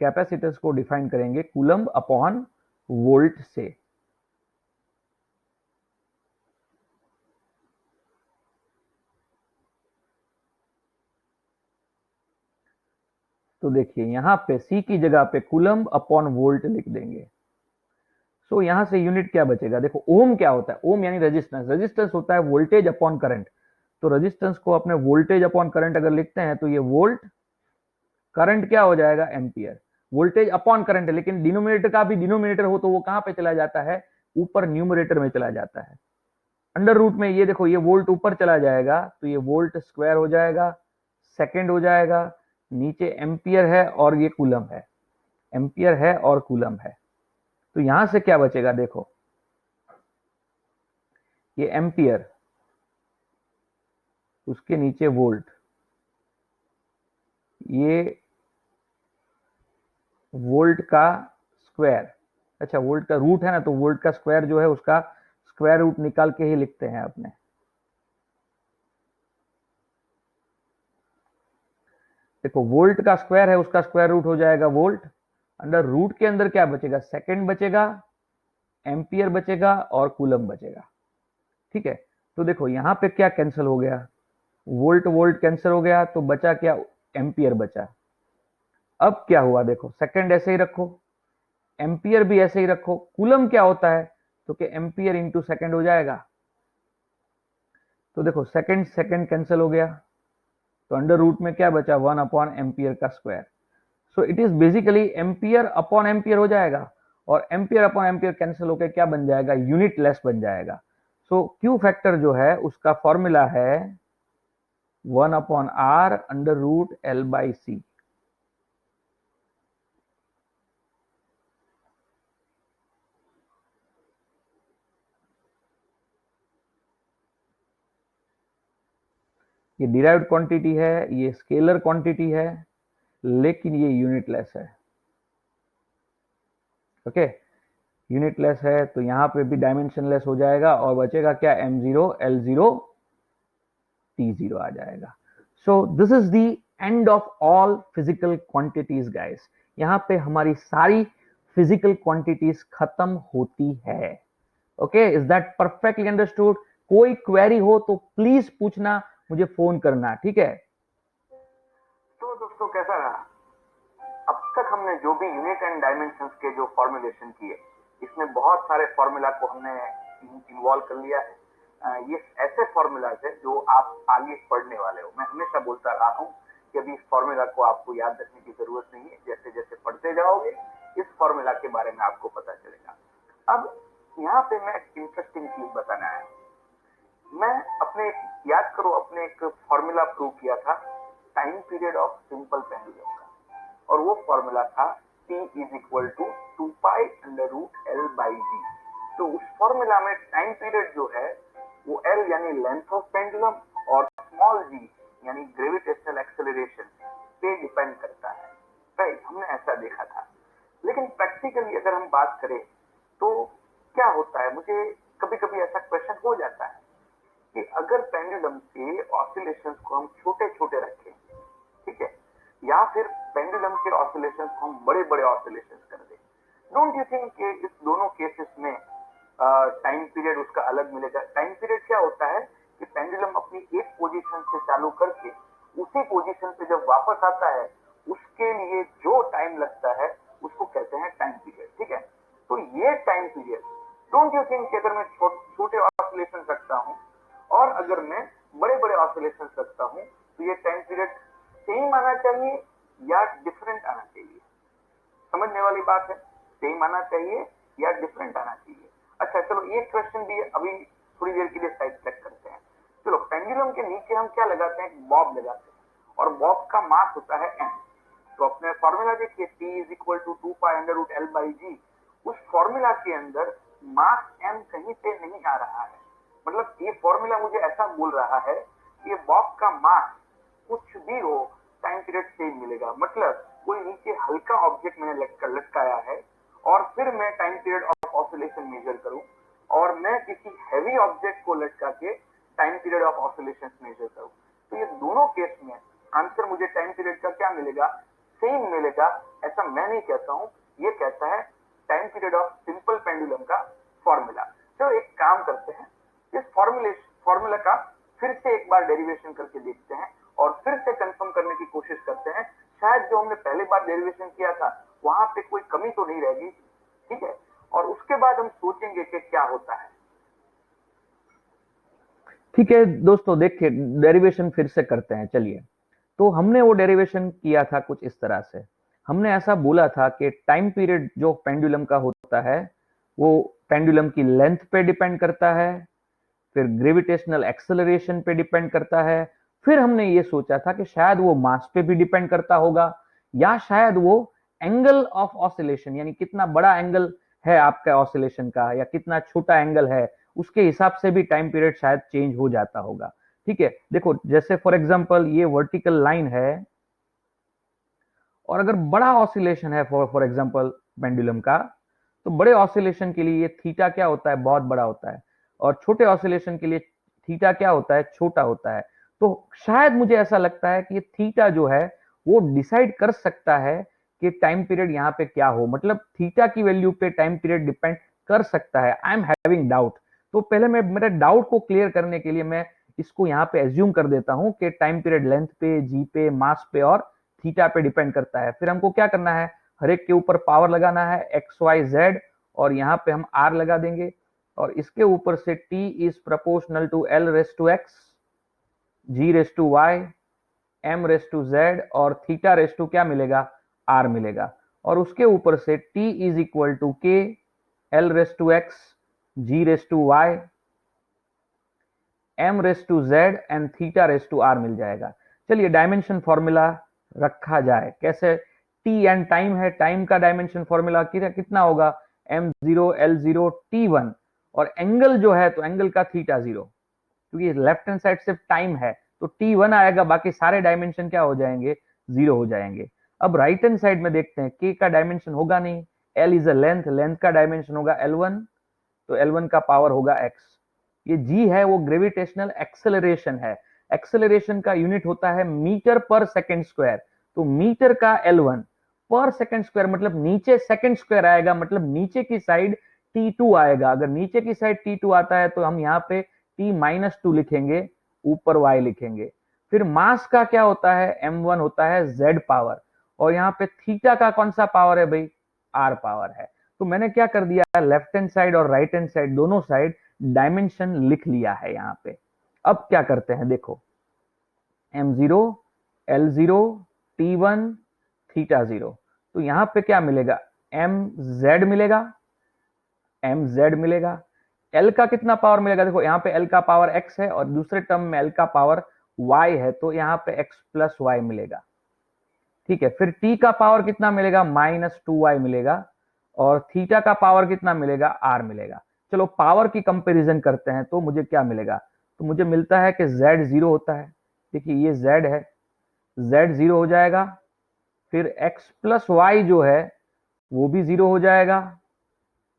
कैपेसिटेंस को डिफाइन करेंगे कूलम्ब अपॉन वोल्ट से। तो देखिए यहां पे C की जगह पे कूलम्ब अपॉन वोल्ट लिख देंगे। सो यहां से यूनिट क्या बचेगा, देखो ओम क्या होता है, ओम यानी रेजिस्टेंस, रेजिस्टेंस होता है वोल्टेज अपॉन करंट। तो रेजिस्टेंस को अपने वोल्टेज अपॉन करंट अगर लिखते हैं तो ये वोल्ट, करंट क्या हो जाएगा एम्पियर। वोल्टेज अपॉन करंट है, लेकिन डिनोमिनेटर का भी डिनोमिनेटर हो तो वो कहां पे चला जाता है, ऊपर न्यूमरेटर में चला जाता है। अंडर रूट में ये देखो, ये वोल्ट ऊपर चला जाएगा तो ये वोल्ट स्क्वायर हो जाएगा, सेकेंड हो जाएगा, नीचे एम्पियर है और ये कूलम है, एम्पियर है और कूलम है। तो यहां से क्या बचेगा देखो, ये एम्पियर, उसके नीचे वोल्ट, ये वोल्ट का स्क्वायर, अच्छा वोल्ट का रूट है ना, तो वोल्ट का स्क्वायर जो है उसका स्क्वायर रूट निकाल के ही लिखते हैं अपने। देखो वोल्ट का स्क्वायर है, उसका स्क्वायर रूट हो जाएगा वोल्ट, अंडर रूट के अंदर क्या बचेगा, सेकेंड बचेगा, एम्पियर बचेगा और कूलम बचेगा। ठीक है, तो देखो यहां पे क्या कैंसिल हो गया, वोल्ट वोल्ट कैंसिल हो गया, तो बचा क्या, एम्पियर बचा। अब क्या हुआ देखो, सेकेंड ऐसे ही रखो, एम्पियर भी ऐसे ही रखो, कूलम क्या होता है, तो कि एम्पियर इंटू सेकेंड हो जाएगा। तो देखो सेकेंड सेकेंड कैंसिल हो गया, तो अंडर रूट में क्या बचा, वन अपॉन एम्पियर का square. So it is basically ampere upon ampere हो जाएगा, और एम्पियर अपॉन एम्पियर कैंसिल होकर क्या बन जाएगा, यूनिट लेस बन जाएगा। सो क्यू फैक्टर जो है उसका फॉर्मूला है one upon R under root L by C. ये डिराइव्ड क्वांटिटी है, ये स्केलर क्वांटिटी है, लेकिन ये यूनिटलेस है। ओके, यूनिटलेस है तो यहां पे भी डायमेंशनलेस हो जाएगा और बचेगा क्या, m0 l0 t0 आ जाएगा। सो this is the end of all physical quantities guys. यहां पे हमारी सारी फिजिकल क्वांटिटीज खत्म होती है। Okay, is that perfectly understood? कोई क्वेरी हो तो प्लीज पूछना, मुझे फोन करना, ठीक है। तो दोस्तों कैसा रहा, अब तक हमने जो भी यूनिट एंड डायमेंशंस के जो फॉर्मुलेशन किए, इसमें बहुत सारे फॉर्मूला को हमने इन्वॉल्व कर लिया है। ये ऐसे फॉर्मूलाज है जो आप आगे पढ़ने वाले हो। मैं हमेशा बोलता रहा हूँ कि अभी इस फॉर्मूला को आपको याद रखने की जरूरत नहीं है, जैसे जैसे पढ़ते जाओगे इस फॉर्मूला के बारे में आपको पता चलेगा। अब यहाँ पे मैं एक इंटरेस्टिंग चीज बताना है। मैं अपने, याद करो, अपने एक फॉर्मूला प्रूव किया था time period of simple pendulum का, और वो फॉर्मूला था T is equal to 2 pi under root L by G. तो उस फॉर्मूला में टाइम पीरियड जो है वो L यानी लेंथ ऑफ पेंडुलम और स्मॉल g यानी ग्रेविटेशनल एक्सेलरेशन पे डिपेंड करता है। राइट, हमने ऐसा देखा था। लेकिन प्रैक्टिकली अगर हम बात करें तो क्या होता है, मुझे कभी कभी ऐसा क्वेश्चन हो जाता है कि अगर पेंडुलम के ऑसिलेशंस को हम छोटे छोटे रखें, ठीक है, या फिर पेंडुलम के ऑसिलेशंस को हम बड़े बड़े ऑसिलेशंस कर दें, डोंट यू थिंक कि इस दोनों केसेस में टाइम पीरियड उसका अलग मिलेगा। टाइम पीरियड क्या होता है कि पेंडुलम अपनी एक पोजीशन से चालू करके उसी पोजीशन पे जब वापस आता है उसके लिए जो टाइम लगता है उसको कहते हैं टाइम पीरियड, ठीक है। तो ये time period, don't you think कि अगर मैं छोटे ऑसिलेशन रखता हूँ और अगर मैं बड़े बड़े ऑसिलेशन रखता हूँ तो ये टाइम पीरियड सेम आना चाहिए या डिफरेंट आना चाहिए? समझने वाली बात है, सेम आना चाहिए या डिफरेंट आना चाहिए। अच्छा चलो एक क्वेश्चन भी अभी थोड़ी देर के लिए साइड ट्रैक करते हैं। चलो पेंडुलम के नीचे हम क्या लगाते हैं, बॉब लगाते हैं और बॉब का मास होता है एम। तो अपने फॉर्मूला देखिए T is equal to 2π√L/g। उस फॉर्मूला के अंदर मास एम कहीं पे नहीं आ रहा है, मतलब ये फॉर्मूला मुझे ऐसा बोल रहा है कि ये बॉब का मास कुछ भी हो टाइम पीरियड सेम मिलेगा। मतलब कोई नीचे हल्का ऑब्जेक्ट मैंने लटकाया है और फिर मैं time period of oscillation measure करूं और मैं किसी हैवी ऑब्जेक्ट को लटका के time period of oscillation measure करूं, तो ये दोनों केस में आंसर मुझे टाइम पीरियड का क्या मिलेगा, सेम मिलेगा। ऐसा मैं नहीं कहता हूं, ये कहता है time period of simple pendulum का फॉर्मूला। तो एक काम करते हैं, इस फॉर्मूला का फिर से एक बार डेरिवेशन करके देखते हैं और फिर से कंफर्म करने की कोशिश करते हैं शायद जो हमने पहले बार डेरिवेशन किया था वहां पे कोई कमी तो नहीं रहेगी, ठीक है। और उसके बाद हम सोचेंगे कि क्या होता है। ठीक है दोस्तों, देखिए डेरिवेशन फिर से करते हैं। चलिए, तो हमने वो डेरिवेशन किया था कुछ इस तरह से। हमने ऐसा बोला था कि टाइम पीरियड जो पेंडुलम का होता है वो पेंडुलम की लेंथ पे डिपेंड करता है, फिर ग्रेविटेशनल एक्सेलरेशन पे डिपेंड करता है, फिर हमने ये सोचा था कि शायद वो मास पे भी डिपेंड करता होगा, या शायद वो एंगल ऑफ ऑसिलेशन, यानी कितना बड़ा एंगल है आपका ऑसिलेशन का या कितना छोटा एंगल है उसके हिसाब से भी टाइम पीरियड शायद चेंज हो जाता होगा। ठीक है, देखो जैसे फॉर एग्जांपल ये वर्टिकल लाइन है और अगर बड़ा ऑसिलेशन है फॉर एग्जांपल पेंडुलम का, तो बड़े ऑसिलेशन के लिए ये थीटा क्या होता है, बहुत बड़ा होता है, और छोटे ऑसिलेशन के लिए थीटा क्या होता है, छोटा होता है। तो शायद मुझे ऐसा लगता है कि ये थीटा जो है वो डिसाइड कर सकता है कि टाइम पीरियड यहाँ पे क्या हो, मतलब थीटा की वैल्यू पे टाइम पीरियड डिपेंड कर सकता है। I am having doubt. तो पहले मैं मेरे डाउट को क्लियर करने के लिए मैं इसको यहाँ पे एज्यूम कर देता हूँ कि टाइम पीरियड लेंथ पे, जी पे, मास पे और थीटा पे डिपेंड करता है। फिर हमको क्या करना है, हर एक के ऊपर पावर लगाना है एक्स वाई जेड, और यहाँ पे हम आर लगा देंगे और इसके ऊपर से T is proportional to L raise to X, G raise to Y, M raise to Z और थीटा रेस टू क्या मिलेगा, आर मिलेगा। और उसके ऊपर से T is equal to K L raise to X, G raise to Y, M raise to Z and theta raise to R मिल जाएगा। चलिए डायमेंशन फॉर्मूला रखा जाए कैसे। टी एंड टाइम है, टाइम का डायमेंशन फॉर्मूला कितना होगा, m0 l0 t1, और एंगल जो है तो एंगल का थीटा 0, क्योंकि लेफ्ट हैंड साइड सिर्फ टाइम है तो t1 आएगा, बाकी सारे डायमेंशन क्या हो जाएंगे, 0 हो जाएंगे। अब राइट हैंड साइड में देखते हैं, k का डायमेंशन होगा नहीं, l is a length, length का डायमेंशन होगा l1, तो l1 का पावर होगा x। ये g है वो ग्रेविटेशनल एक्सेलरेशन है, एक्सेलरेशन का यूनिट होता है मीटर पर सेकंड स्क्वायर, तो मीटर का L1 पर सेकंड स्क्वायर मतलब नीचे सेकंड स्क्वायर आएगा, मतलब नीचे की साइड T2 आएगा। अगर नीचे की साइड T2 आता है तो हम यहाँ पे T-2 लिखेंगे, ऊपर Y लिखेंगे। फिर मास का क्या होता है, M1 होता है Z पावर, और यहाँ पे थीटा का कौन सा पावर है भाई, R पावर है। तो मैंने क्या कर दिया, लेफ्ट हैंड साइड और राइट हैंड साइड दोनों साइड डायमेंशन लिख लिया है यहाँ पे। अब क्या करते हैं, देखो m0 l0 t1 थीटा 0, तो यहां पे क्या मिलेगा, mz मिलेगा, mz मिलेगा। l का कितना पावर मिलेगा, देखो यहाँ पे l का पावर x है और दूसरे टर्म में l का पावर y है, तो यहाँ पे x प्लस y मिलेगा। ठीक है, फिर t का पावर कितना मिलेगा, -2y मिलेगा, और थीटा का पावर कितना मिलेगा, r मिलेगा। चलो पावर की कंपैरिजन करते हैं तो मुझे क्या मिलेगा, तो मुझे मिलता है कि z 0 होता है। देखिए ये z है, z 0 हो जाएगा, फिर x प्लस वाई जो है वो भी 0 हो जाएगा,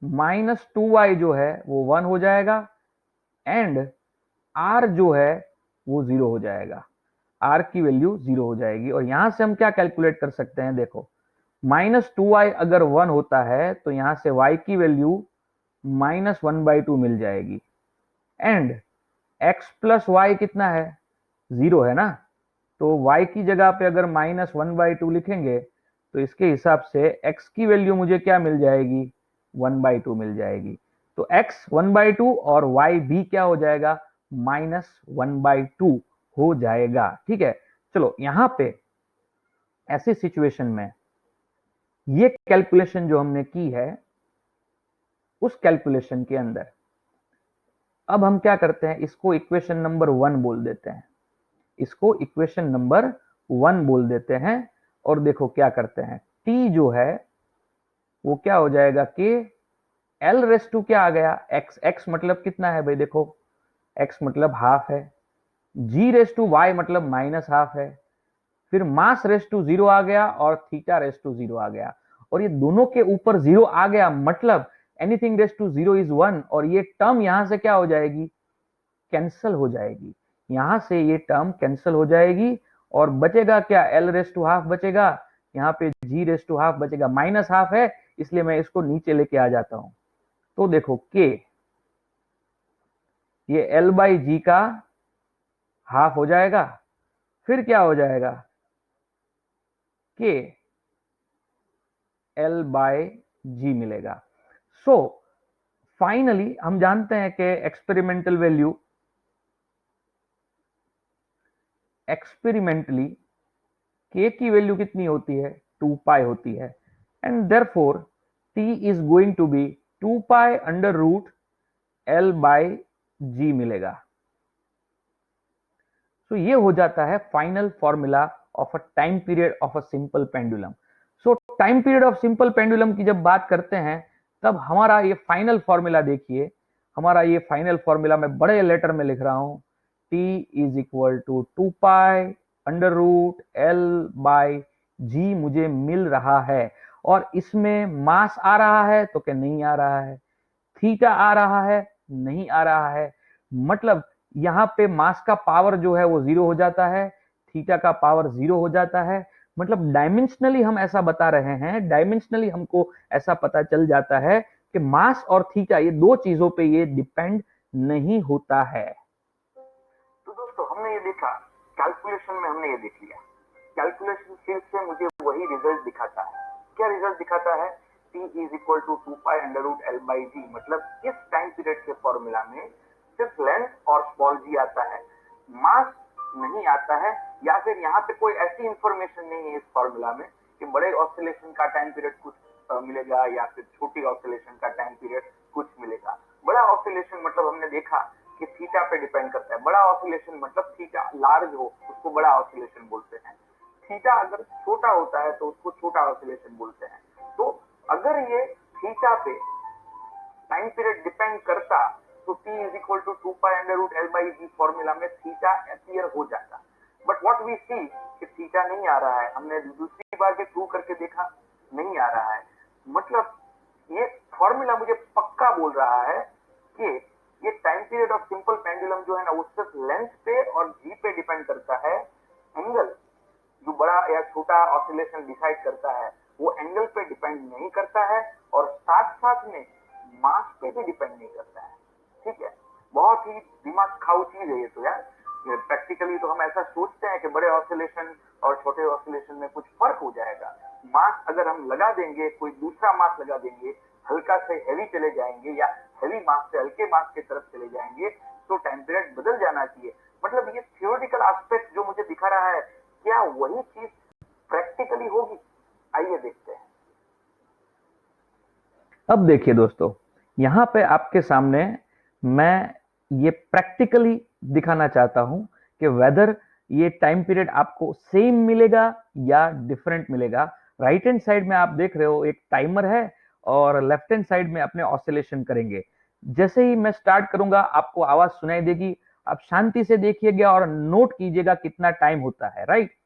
-2y जो है वो 1 हो जाएगा, एंड r जो है वो 0 हो जाएगा, r की वैल्यू 0 हो जाएगी। और यहां से हम क्या कैलकुलेट कर सकते हैं, देखो -2y अगर 1 होता है तो यहां से y की वैल्यू -1/2 मिल जाएगी। एंड x प्लस वाई कितना है, 0 है ना, तो y की जगह पे अगर -1/2 लिखेंगे तो इसके हिसाब से x की वैल्यू मुझे क्या मिल जाएगी, 1/2 मिल जाएगी। तो x 1/2 और y भी क्या हो जाएगा, -1/2 हो जाएगा। ठीक है, चलो यहां पे ऐसी सिचुएशन में ये कैलकुलेशन जो हमने की है, उस कैलकुलेशन के अंदर अब हम क्या करते हैं, इसको इक्वेशन नंबर 1 बोल देते हैं, इसको इक्वेशन नंबर 1 बोल देते हैं। और देखो क्या करते हैं, t जो है वो क्या हो जाएगा कि l रेस टू क्या आ गया, x, x मतलब कितना है भाई, देखो x मतलब हाफ है, g रेस टू y मतलब -हाफ है, फिर मास रेस टू 0 आ गया और थीटा रेस टू 0 आ गया, और ये दोनों के ऊपर 0 आ गया, मतलब एनीथिंग रेस टू 0 इज 1, और ये टर्म यहां से क्या हो जाएगी, कैंसल हो जाएगी, यहां से ये टर्म कैंसल हो जाएगी और बचेगा क्या, एल रेस टू हाफ बचेगा, यहाँ पे जी रेस टू हाफ बचेगा, -हाफ है इसलिए मैं इसको नीचे लेके आ जाता हूं। तो देखो के ये एल बाई जी का हाफ हो जाएगा, फिर क्या हो जाएगा के एल बाय जी मिलेगा। सो फाइनली हम जानते हैं कि एक्सपेरिमेंटली के की वैल्यू कितनी होती है, 2 पाई होती है, and therefore T is going to be 2 pi under root L by G मिलेगा। सो ये हो जाता है final formula of a time period of a simple pendulum. So time period of simple pendulum की जब बात करते हैं तब हमारा ये फाइनल फॉर्मूला देखिए, हमारा ये फाइनल फॉर्मूला मैं बड़े लेटर में लिख रहा हूं, t is equal to 2 pi under root L by G मुझे मिल रहा है, और इसमें मास आ रहा है तो क्या नहीं आ रहा है, थीटा आ रहा है नहीं आ रहा है, मतलब यहाँ पे मास का पावर जो है वो 0 हो जाता है, थीटा का पावर 0 हो जाता है, मतलब डायमेंशनली हम ऐसा बता रहे हैं, डायमेंशनली हमको ऐसा पता चल जाता है कि मास और थीटा ये दो चीजों पे ये डिपेंड नहीं होता है। तो दोस्तों हमने ये देखा, कैलकुलेशन में हमने ये देख लिया, कैलकुलेशन फिर से मुझे वही रिजल्ट दिखाता है। क्या रिजल्ट दिखाता है, t is equal to 2 pi under root L by G, मतलब इस टाइम पीरियड के फॉर्मूला में सिर्फ लेंथ और स्मॉल जी आता है, मास नहीं आता है, या फिर यहाँ पे कोई ऐसी इंफॉर्मेशन नहीं है इस फॉर्मूला में कि बड़े ऑसिलेशन का टाइम पीरियड कुछ मिलेगा या फिर छोटी ऑसिलेशन का टाइम पीरियड कुछ मिलेगा। बड़ा ऑसिलेशन मतलब हमने देखा कि थीटा पे डिपेंड करता है, बड़ा ऑसिलेशन मतलब थीटा लार्ज हो उसको बड़ा ऑसिलेशन बोलते हैं, थीटा अगर छोटा होता है तो उसको छोटा ऑसिलेशन बोलते हैं। तो अगर ये थीटा पे टाइम पीरियड डिपेंड करता तो t is equal to 2 pi under root L by g formula में थीटा अपीयर हो जाता, बट व्हाट वी सी कि थीटा नहीं आ रहा है, हमने दूसरी बार भी प्रूव करके देखा नहीं आ रहा है, मतलब ये फॉर्मूला मुझे पक्का बोल रहा है कि ये time period of simple pendulum जो है ना वो सिर्फ लेंथ पे और जी पे डिपेंड करता है, एंगल जो बड़ा या छोटा ऑसिलेशन डिसाइड करता है वो एंगल पे डिपेंड नहीं करता है, और साथ साथ में मास पे भी डिपेंड नहीं करता है। ठीक है, बहुत ही दिमाग खाऊ चीज है ये तो यार, प्रैक्टिकली तो हम ऐसा सोचते हैं कि बड़े ऑसिलेशन और छोटे ऑसिलेशन में कुछ फर्क हो जाएगा, मास अगर हम लगा देंगे, कोई दूसरा मास लगा देंगे, हल्का से हैवी चले जाएंगे या हैवी मास से हल्के मास की तरफ चले जाएंगे तो टाइम पीरियड बदल जाना चाहिए। मतलब ये थियोरिटिकल एस्पेक्ट जो मुझे दिखा रहा है, क्या वही चीज प्रैक्टिकली होगी, आइए देखते हैं। अब देखिए दोस्तों, यहाँ पे आपके सामने मैं ये प्रैक्टिकली दिखाना चाहता हूं कि वेदर ये टाइम पीरियड आपको सेम मिलेगा या डिफरेंट मिलेगा। राइट हैंड साइड में आप देख रहे हो एक टाइमर है और लेफ्ट हैंड साइड में अपने ऑसिलेशन करेंगे। जैसे ही मैं स्टार्ट करूंगा आपको आवाज सुनाई देगी, आप शांति से देखिएगा और नोट कीजिएगा कितना टाइम होता है। राइट,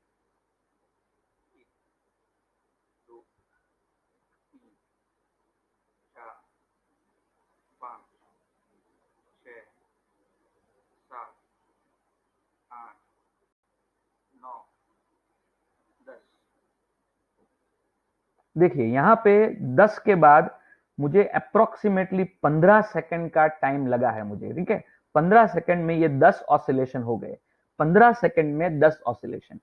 देखिए यहाँ पे 10 के बाद मुझे अप्रोक्सीमेटली 15 सेकंड का टाइम लगा है मुझे, ठीक है। 15 सेकंड में ये 10 ऑसिलेशन हो गए, 15 सेकंड में 10 ऑसिलेशन,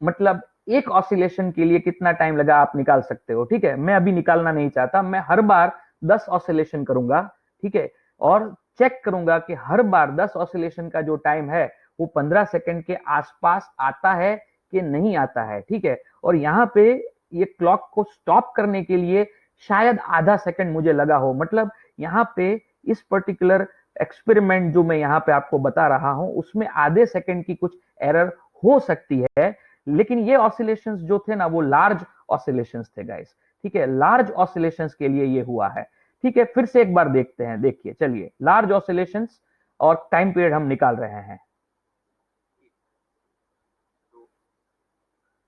मतलब एक ऑसिलेशन के लिए कितना टाइम लगा आप निकाल सकते हो, ठीक है। मैं अभी निकालना नहीं चाहता, मैं हर बार 10 ऑसिलेशन करूंगा, ठीक है, और चेक करूंगा कि हर बार 10 ऑसिलेशन का जो टाइम है वो 15 सेकंड के आसपास आता है कि नहीं आता है, ठीक है। और यहाँ पे ये क्लॉक को स्टॉप करने के लिए शायद आधा सेकंड मुझे लगा हो, मतलब यहाँ पे इस पर्टिकुलर एक्सपेरिमेंट जो मैं यहाँ पे आपको बता रहा हूं उसमें आधे सेकंड की कुछ एरर हो सकती है, लेकिन ये ऑसिलेशंस जो थे ना वो लार्ज ऑसिलेशंस थे गाइस, ठीक है। लार्ज ऑसिलेशंस के लिए ये हुआ है, ठीक है। फिर से एक बार देखते हैं, देखिए चलिए, लार्ज ऑसिलेशंस और टाइम पीरियड हम निकाल रहे हैं। 2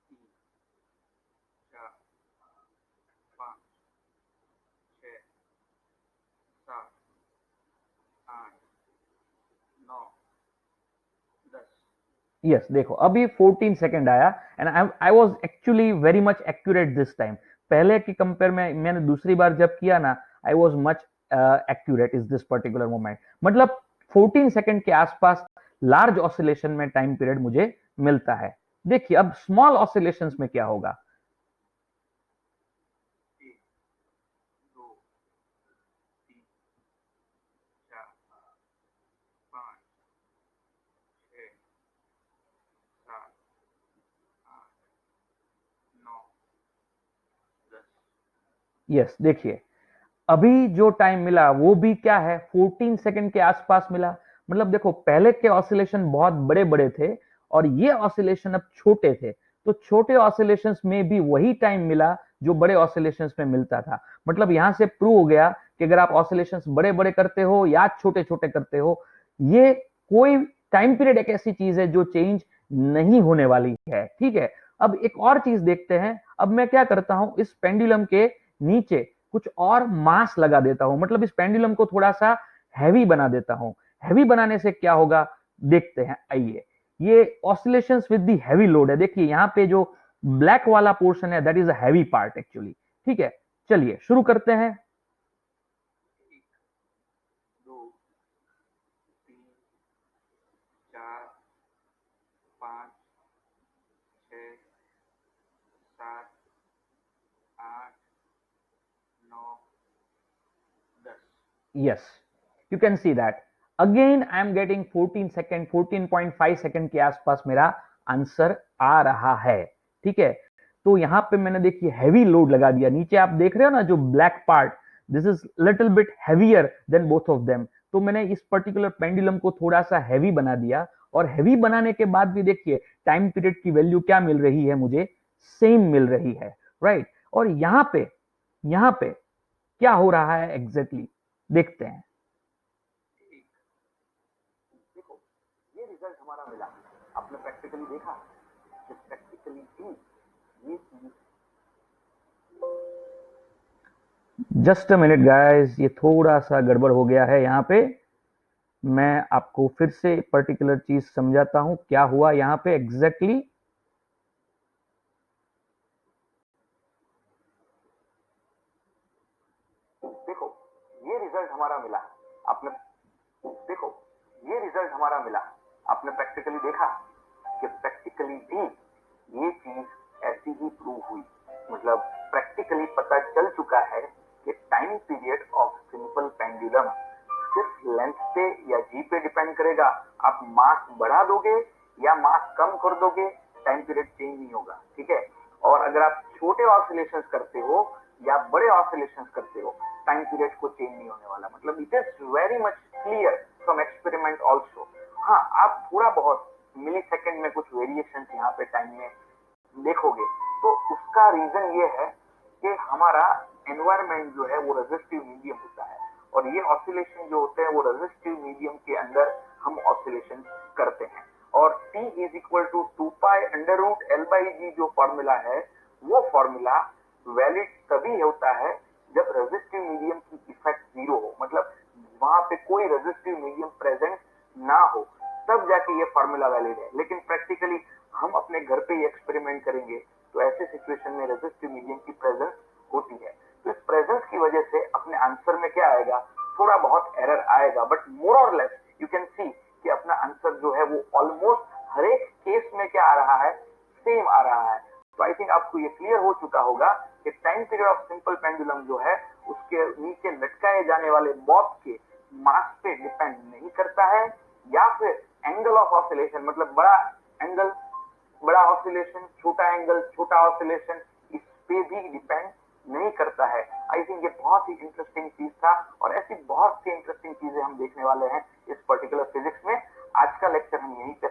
3 4 5 6 7 8 9 10। यस, देखो अभी 14 सेकंड आया and I was actually very much accurate this time. पहले की कंपेयर में मैंने दूसरी बार जब किया ना, I was much accurate is this particular moment, मतलब 14 सेकंड के आसपास लार्ज ऑसिलेशन में टाइम पीरियड मुझे मिलता है। देखिए अब स्मॉल ऑसिलेशंस में क्या होगा। 1 2 3 4 5 6 7 8 9 10। यस, देखिए अभी जो टाइम मिला वो भी क्या है, 14 सेकंड के आसपास मिला। मतलब देखो पहले के ऑसिलेशन बहुत बड़े बड़े थे और ये ऑसिलेशन अब छोटे थे, तो छोटे ऑसिलेशंस में भी वही टाइम मिला जो बड़े ऑसिलेशंस में मिलता था। मतलब यहां से प्रूव हो गया कि अगर आप ऑसिलेशंस बड़े बड़े करते हो या छोटे छोटे करते हो, ये कोई टाइम पीरियड एक ऐसी चीज है जो चेंज नहीं होने वाली है, ठीक है। अब एक और चीज देखते हैं, अब मैं क्या करता हूं, इस पेंडुलम के नीचे कुछ और मास लगा देता हूं, मतलब इस पेंडुलम को थोड़ा सा हैवी बना देता हूं। हैवी बनाने से क्या होगा देखते हैं, आइए। ये oscillations with the heavy load है, देखिए यहाँ पे जो ब्लैक वाला पोर्शन है that is a heavy part actually, ठीक है। चलिए शुरू करते हैं। 1 2 3 4 5 6 7 8 9 10। Yes, you can see that. Again, I am getting 14 second, 14.5 second के आसपास मेरा आंसर आ रहा है, ठीक है। तो यहाँ पे मैंने देखिए हैवी लोड लगा दिया, नीचे आप देख रहे हो ना जो black part, this is little bit heavier than both of them. तो मैंने इस पर्टिकुलर पेंडुलम को थोड़ा सा हैवी बना दिया, और हैवी बनाने के बाद भी देखिए टाइम पीरियड की वैल्यू क्या मिल रही है मुझे, सेम मिल रही है, राइट। और यहाँ पे क्या हो रहा है एग्जैक्टली देखते हैं। एक, देखो ये रिजल्ट हमारा मिला, आपने प्रैक्टिकली देखा कि प्रैक्टिकली भी ये चीज। जस्ट अ मिनट गाइस, ये थोड़ा सा गड़बड़ हो गया है यहाँ पे। मैं आपको फिर से पर्टिकुलर चीज समझाता हूं क्या हुआ यहाँ पे एग्जैक्टली। देखो ये रिजल्ट हमारा मिला, आपने देखो ये रिजल्ट हमारा मिला, आपने प्रैक्टिकली देखा कि प्रैक्टिकली भी ये चीज ऐसी ही प्रूव हुई। मतलब प्रैक्टिकली पता चल चुका है कि time period of simple pendulum सिर्फ लेंथ पे या जी पे डिपेंड करेगा। आप मास बढ़ा दोगे या मास कम कर दोगे, टाइम पीरियड चेंज नहीं होगा, ठीक है। और अगर आप छोटे ऑसिलेशंस करते हो या बड़े ऑसिलेशंस करते हो, टाइम पीरियड को चेंज नहीं होने वाला। मतलब it is very much clear from experiment also. हाँ, आप थोड़ा बहुत मिली सेकेंड में कुछ वेरिएशन यहाँ पे टाइम में देखोगे, तो उसका रीजन ये है कि हमारा एनवायरमेंट जो है वो रेजिस्टिव मीडियम होता है, और ये ऑसिलेशन जो होते हैं वो रेजिस्टिव मीडियम के अंदर हम ऑसिलेशन करते हैं। और T is equal to 2π√L/G जो फॉर्मूला है, वो फॉर्मूला वैलिड तभी होता है जब रेजिस्टिव मीडियम की इफेक्ट जीरो हो, मतलब वहां पे कोई रेजिस्टिव मीडियम प्रेजेंट ना हो, तब जाके ये फॉर्मूला वैलिड है। लेकिन प्रैक्टिकली हम अपने घर पे ही एक्सपेरिमेंट करेंगे तो ऐसे सिचुएशन में रेजिस्टिव मीडियम की प्रेजेंस होती है। तो इस प्रेजेंस की वजह से अपने आंसर में क्या आएगा, थोड़ा बहुत एरर आएगा, बट मोर और लेस यू कैन सी कि अपना आंसर जो है वो ऑलमोस्ट हर एक केस में क्या आ रहा है, सेम आ रहा है। तो आई थिंक आपको ये क्लियर हो चुका होगा कि time period of simple pendulum जो है उसके नीचे लटकाए जाने वाले बॉब के मास पे डिपेंड नहीं करता है, या फिर एंगल ऑफ ऑसिलेशन, मतलब बड़ा एंगल बड़ा ऑसिलेशन, छोटा एंगल छोटा ऑसिलेशन, इस पे भी डिपेंड नहीं करता है। आई थिंक ये बहुत ही इंटरेस्टिंग चीज था, और ऐसी बहुत सी इंटरेस्टिंग चीजें हम देखने वाले हैं इस पर्टिकुलर फिजिक्स में। आज का लेक्चर हम यहीं पे